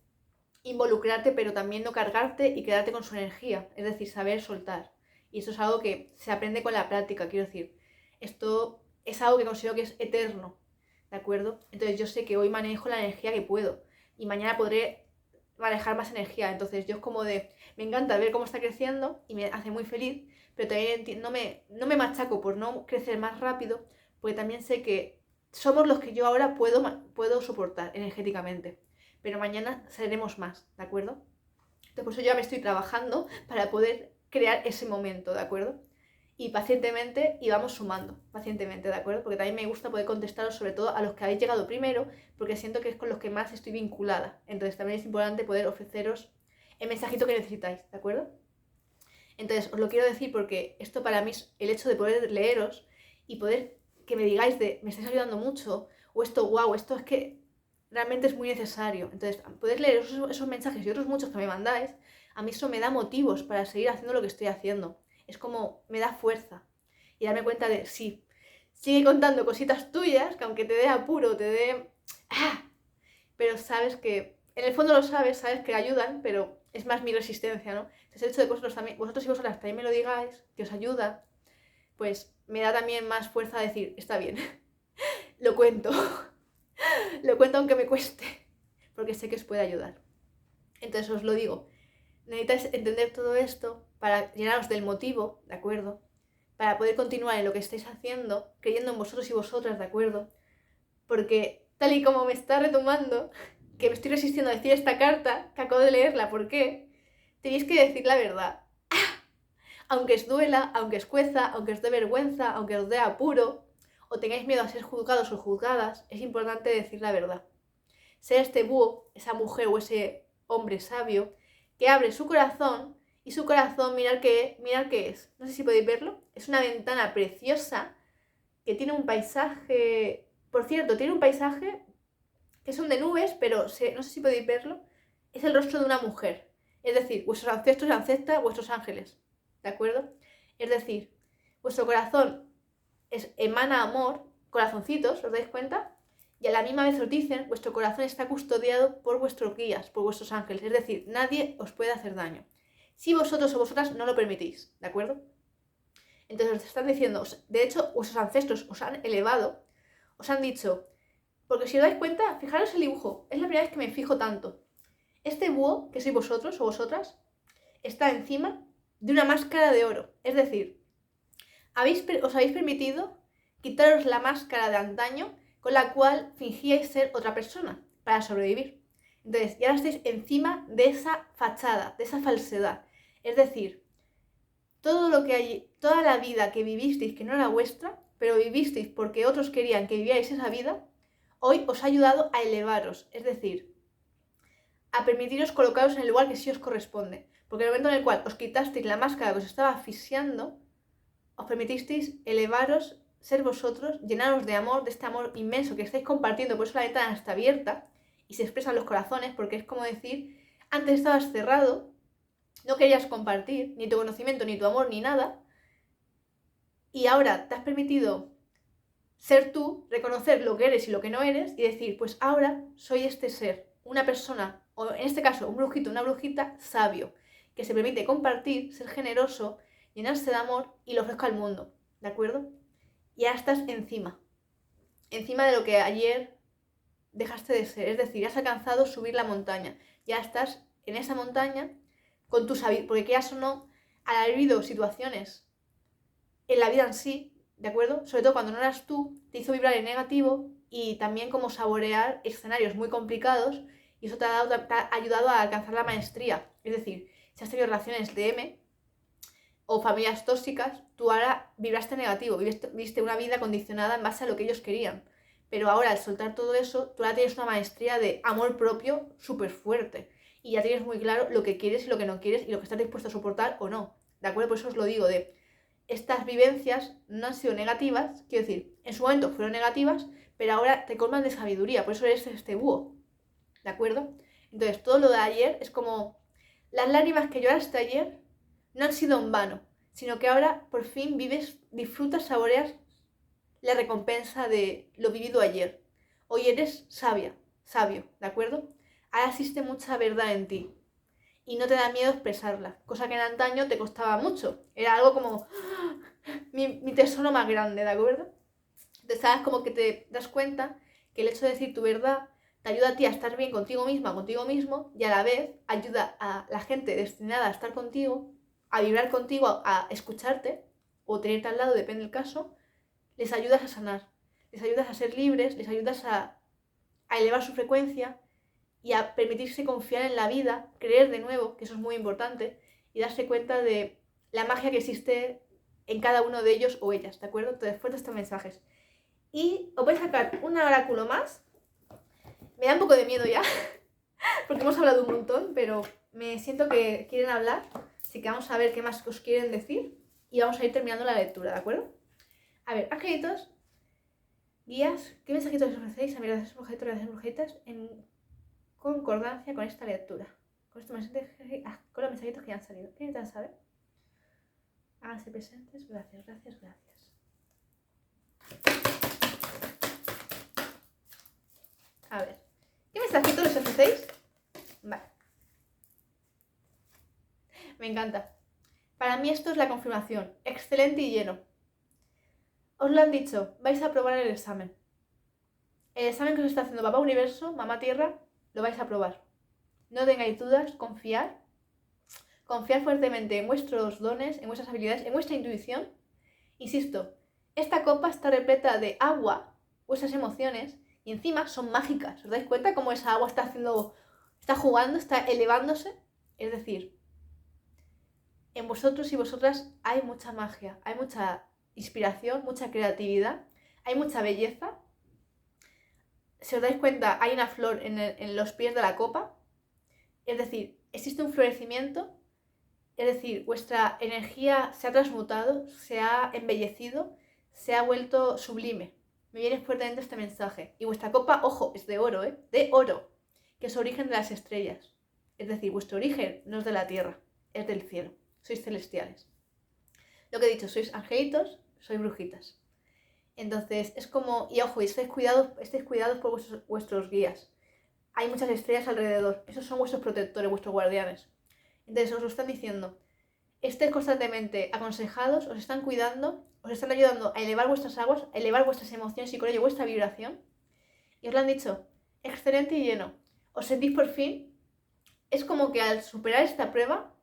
involucrarte, pero también no cargarte y quedarte con su energía. Es decir, saber soltar. Y esto es algo que se aprende con la práctica, quiero decir. Esto es algo que considero que es eterno, ¿de acuerdo? Entonces yo sé que hoy manejo la energía que puedo y mañana podré manejar más energía. Entonces yo es como de, me encanta ver cómo está creciendo y me hace muy feliz, pero también no me machaco por no crecer más rápido, porque también sé que somos los que yo ahora puedo soportar energéticamente, pero mañana seremos más, ¿de acuerdo? Entonces por eso yo ya me estoy trabajando para poder crear ese momento, ¿de acuerdo? Y pacientemente, y vamos sumando, pacientemente, ¿de acuerdo? Porque también me gusta poder contestaros sobre todo a los que habéis llegado primero, porque siento que es con los que más estoy vinculada. Entonces también es importante poder ofreceros el mensajito que necesitáis, ¿de acuerdo? Entonces os lo quiero decir porque esto para mí es el hecho de poder leeros y poder que me digáis de me estáis ayudando mucho, o esto, wow, esto es que realmente es muy necesario. Entonces, poder leer esos mensajes y otros muchos que me mandáis, a mí eso me da motivos para seguir haciendo lo que estoy haciendo. Es como, me da fuerza. Y darme cuenta de, sí, sigue contando cositas tuyas, que aunque te dé apuro, te dé... ¡Ah! Pero sabes que, en el fondo lo sabes que ayudan, pero es más mi resistencia, ¿no? Entonces el hecho de que vosotros y vosotras también me lo digáis, que os ayuda, pues me da también más fuerza a decir, está bien, lo cuento. Lo cuento aunque me cueste, porque sé que os puede ayudar. Entonces os lo digo, necesitáis entender todo esto para llenaros del motivo, ¿de acuerdo? Para poder continuar en lo que estáis haciendo, creyendo en vosotros y vosotras, ¿de acuerdo? Porque tal y como me está retomando, que me estoy resistiendo a decir esta carta, que acabo de leerla, ¿por qué? Tenéis que decir la verdad. Aunque os duela, aunque os cueza, aunque os dé vergüenza, aunque os dé apuro, o tengáis miedo a ser juzgados o juzgadas, es importante decir la verdad. Ser este búho, esa mujer o ese hombre sabio, que abre su corazón y su corazón, mirad qué es. No sé si podéis verlo. Es una ventana preciosa que tiene un paisaje... Por cierto, tiene un paisaje que son de nubes, pero no sé si podéis verlo. Es el rostro de una mujer. Es decir, vuestros ancestros y ancestras, vuestros ángeles. ¿De acuerdo? Es decir, vuestro corazón emana amor, corazoncitos, ¿os dais cuenta? Y a la misma vez os dicen, vuestro corazón está custodiado por vuestros guías, por vuestros ángeles. Es decir, nadie os puede hacer daño. Si vosotros o vosotras no lo permitís, ¿de acuerdo? Entonces os están diciendo, de hecho, vuestros ancestros os han elevado, os han dicho, porque si os dais cuenta, fijaros el dibujo, es la primera vez que me fijo tanto. Este búho, que sois vosotros o vosotras, está encima de una máscara de oro. Es decir, os habéis permitido quitaros la máscara de antaño con la cual fingíais ser otra persona para sobrevivir. Entonces, ya estáis encima de esa fachada, de esa falsedad. Es decir, todo lo que hay, toda la vida que vivisteis que no era vuestra, pero vivisteis porque otros querían que vivierais esa vida, hoy os ha ayudado a elevaros, es decir, a permitiros colocaros en el lugar que sí os corresponde. Porque en el momento en el cual os quitasteis la máscara que os estaba asfixiando, os permitisteis elevaros, ser vosotros, llenaros de amor, de este amor inmenso que estáis compartiendo, por eso la ventana está abierta y se expresan los corazones, porque es como decir, antes estabas cerrado, no querías compartir ni tu conocimiento, ni tu amor, ni nada, y ahora te has permitido ser tú, reconocer lo que eres y lo que no eres, y decir, pues ahora soy este ser, una persona, o en este caso un brujito, una brujita sabio, que se permite compartir, ser generoso, llenarse de amor y lo ofrezco al mundo, ¿de acuerdo? Y ahora estás encima de lo que ayer dejaste de ser, es decir, ya has alcanzado subir la montaña, ya estás en esa montaña con tu sabiduría, porque quieras o no, al haber vivido situaciones en la vida en sí, ¿de acuerdo? Sobre todo cuando no eras tú, te hizo vibrar en negativo y también como saborear escenarios muy complicados y eso te ha ayudado a alcanzar la maestría. Es decir, si has tenido relaciones de M o familias tóxicas, tú ahora vibraste negativo, viste una vida condicionada en base a lo que ellos querían. Pero ahora al soltar todo eso, tú ahora tienes una maestría de amor propio súper fuerte. Y ya tienes muy claro lo que quieres y lo que no quieres y lo que estás dispuesto a soportar o no. ¿De acuerdo? Por eso os lo digo, de estas vivencias no han sido negativas, quiero decir, en su momento fueron negativas, pero ahora te colman de sabiduría, por eso eres este búho, ¿de acuerdo? Entonces, todo lo de ayer es como las lágrimas que lloraste ayer no han sido en vano, sino que ahora por fin vives, disfrutas, saboreas la recompensa de lo vivido ayer. Hoy eres sabio, ¿de acuerdo? Ahora existe mucha verdad en ti y no te da miedo expresarla, cosa que en antaño te costaba mucho. Era algo como mi tesoro más grande, ¿de acuerdo? Entonces, sabes, como que te das cuenta que el hecho de decir tu verdad te ayuda a ti a estar bien contigo misma, contigo mismo, y a la vez ayuda a la gente destinada a estar contigo, a vibrar contigo, a escucharte o tenerte al lado, depende del caso, les ayudas a sanar, les ayudas a ser libres, les ayudas a elevar su frecuencia y a permitirse confiar en la vida, creer de nuevo, que eso es muy importante, y darse cuenta de la magia que existe en cada uno de ellos o ellas, ¿de acuerdo? Entonces, fuertes estos mensajes. Y os voy a sacar un oráculo más. Me da un poco de miedo ya, porque hemos hablado un montón, pero me siento que quieren hablar, así que vamos a ver qué más os quieren decir y vamos a ir terminando la lectura, ¿de acuerdo? A ver, angelitos, guías, ¿qué mensajitos os ofrecéis a mis gracias brujitos y gracias brujitas en concordancia con esta lectura? Con estos mensajitos, con los mensajitos que ya han salido. ¿Qué necesitan saber? Háganse presentes, gracias, gracias, gracias. A ver, ¿qué mensajitos les ofrecéis? Vale. Me encanta. Para mí esto es la confirmación. Excelente y lleno. Os lo han dicho, vais a aprobar el examen. El examen que os está haciendo Papá Universo, Mamá Tierra, lo vais a aprobar. No tengáis dudas, confiar. Confiar fuertemente en vuestros dones, en vuestras habilidades, en vuestra intuición. Insisto, esta copa está repleta de agua, vuestras emociones, y encima son mágicas. ¿Os dais cuenta cómo esa agua está jugando, está elevándose? Es decir, en vosotros y vosotras hay mucha magia, hay mucha inspiración, mucha creatividad, hay mucha belleza. Si os dais cuenta, hay una flor en los pies de la copa. Es decir, existe un florecimiento. Es decir, vuestra energía se ha transmutado, se ha embellecido, se ha vuelto sublime. Me viene fuertemente este mensaje. Y vuestra copa, ojo, es de oro, ¿eh? De oro, que es origen de las estrellas. Es decir, vuestro origen no es de la tierra, es del cielo. Sois celestiales. Lo que he dicho, sois angelitos, sois brujitas. Entonces, es como, y ojo, y estéis cuidados por vuestros guías. Hay muchas estrellas alrededor. Esos son vuestros protectores, vuestros guardianes. Entonces, os lo están diciendo. Estéis constantemente aconsejados, os están cuidando, os están ayudando a elevar vuestras aguas, a elevar vuestras emociones y con ello vuestra vibración. Y os lo han dicho, excelente y lleno. Os sentís por fin. Es como que al superar esta prueba,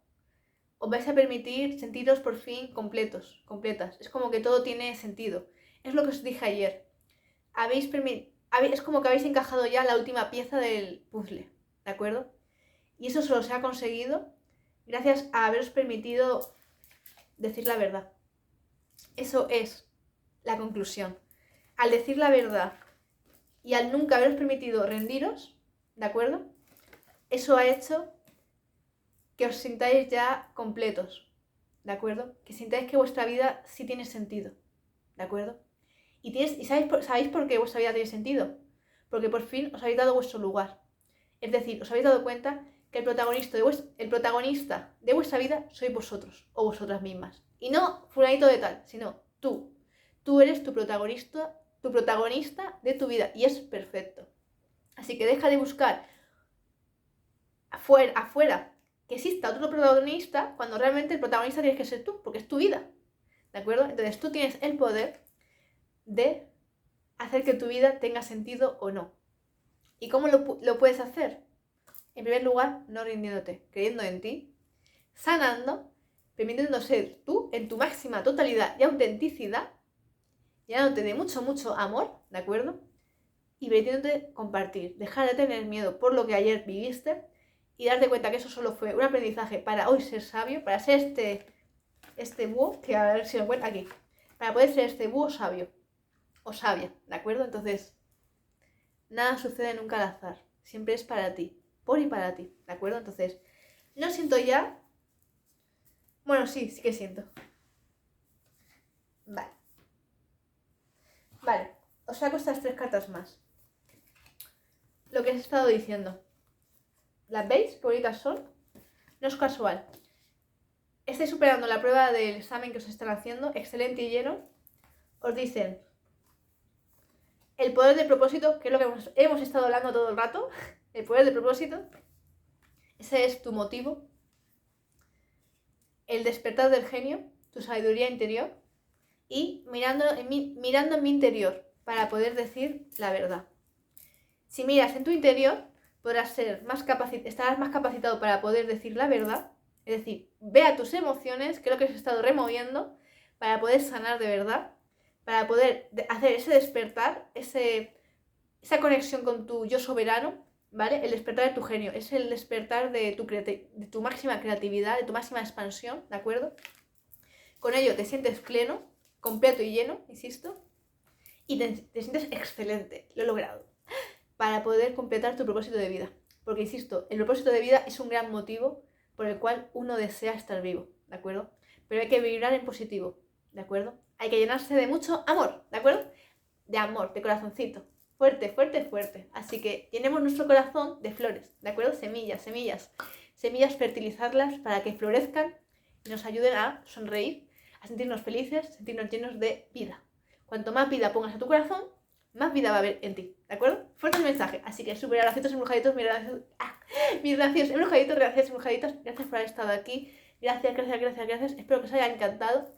os vais a permitir sentiros por fin completas. Es como que todo tiene sentido. Es lo que os dije ayer. Es como que habéis encajado ya la última pieza del puzzle, ¿de acuerdo? Y eso solo se ha conseguido gracias a haberos permitido decir la verdad. Eso es la conclusión. Al decir la verdad y al nunca haberos permitido rendiros, ¿de acuerdo? Eso ha hecho que os sintáis ya completos, ¿de acuerdo? Que sintáis que vuestra vida sí tiene sentido, ¿de acuerdo? Y ¿sabéis por qué vuestra vida tiene sentido? Porque por fin os habéis dado vuestro lugar. Es decir, os habéis dado cuenta que el protagonista de vuestra vida sois vosotros o vosotras mismas. Y no fulanito de tal, sino tú. Tú eres tu protagonista de tu vida y es perfecto. Así que deja de buscar afuera que exista otro protagonista cuando realmente el protagonista tienes que ser tú, porque es tu vida, ¿de acuerdo? Entonces tú tienes el poder de hacer que tu vida tenga sentido o no. ¿Y cómo lo puedes hacer? En primer lugar, no rindiéndote, creyendo en ti, sanando, permitiendo ser tú en tu máxima totalidad y autenticidad, llenándote de mucho, mucho amor, ¿de acuerdo? Y permitiéndote compartir, dejar de tener miedo por lo que ayer viviste y darte cuenta que eso solo fue un aprendizaje para hoy ser sabio, para ser este búho, que a ver si lo encuentro aquí, para poder ser este búho sabio o sabia, ¿de acuerdo? Entonces, nada sucede nunca al azar, siempre es para ti, por y para ti, ¿de acuerdo? Entonces, no siento ya. Bueno, sí que siento. Vale, os saco estas 3 cartas más. Lo que os he estado diciendo. ¿Las veis? Qué bonitas son. No es casual. Estáis superando la prueba del examen que os están haciendo, excelente y lleno. Os dicen el poder del propósito, que es lo que hemos estado hablando todo el rato. El poder del propósito. Ese es tu motivo. El despertar del genio, tu sabiduría interior. Y mirando en mi interior para poder decir la verdad. Si miras en tu interior, estarás más capacitado para poder decir la verdad. Es decir, vea tus emociones, que es lo que has estado removiendo, para poder sanar de verdad, para poder hacer ese despertar, esa conexión con tu yo soberano, ¿vale? El despertar de tu genio, es el despertar de tu máxima creatividad, de tu máxima expansión, ¿de acuerdo? Con ello te sientes pleno, completo y lleno, insisto, y te sientes excelente, lo he logrado, para poder completar tu propósito de vida. Porque, insisto, el propósito de vida es un gran motivo por el cual uno desea estar vivo, ¿de acuerdo? Pero hay que vibrar en positivo, ¿de acuerdo? Hay que llenarse de mucho amor, ¿de acuerdo? De amor, de corazoncito, fuerte, fuerte, fuerte. Así que llenemos nuestro corazón de flores, ¿de acuerdo? Semillas, fertilizarlas para que florezcan y nos ayuden a sonreír, a sentirnos felices, sentirnos llenos de vida. Cuanto más vida pongas a tu corazón, más vida va a haber en ti, ¿de acuerdo? Fuerte el mensaje, así que súper abracitos embrujaditos, mis gracias embrujaditos, gracias por haber estado aquí, gracias, espero que os haya encantado,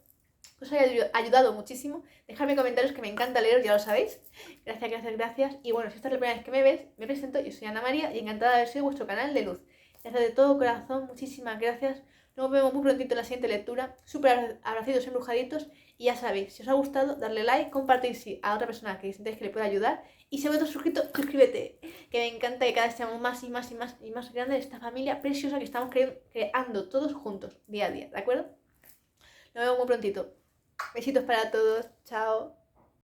que os haya ayudado muchísimo, dejadme comentarios que me encanta leeros, ya lo sabéis, gracias, y bueno, si esta es la primera vez que me ves, me presento, yo soy Ana María y encantada de haber sido vuestro canal de luz, gracias de todo corazón, muchísimas gracias, nos vemos muy prontito en la siguiente lectura, súper abracitos embrujaditos. Y ya sabéis, si os ha gustado, darle like, compartir a otra persona que sintáis que le pueda ayudar. Y si no estás suscrito, suscríbete. Que me encanta que cada vez seamos más grandes esta familia preciosa que estamos creando todos juntos, día a día, ¿de acuerdo? Nos vemos muy prontito. Besitos para todos. Chao.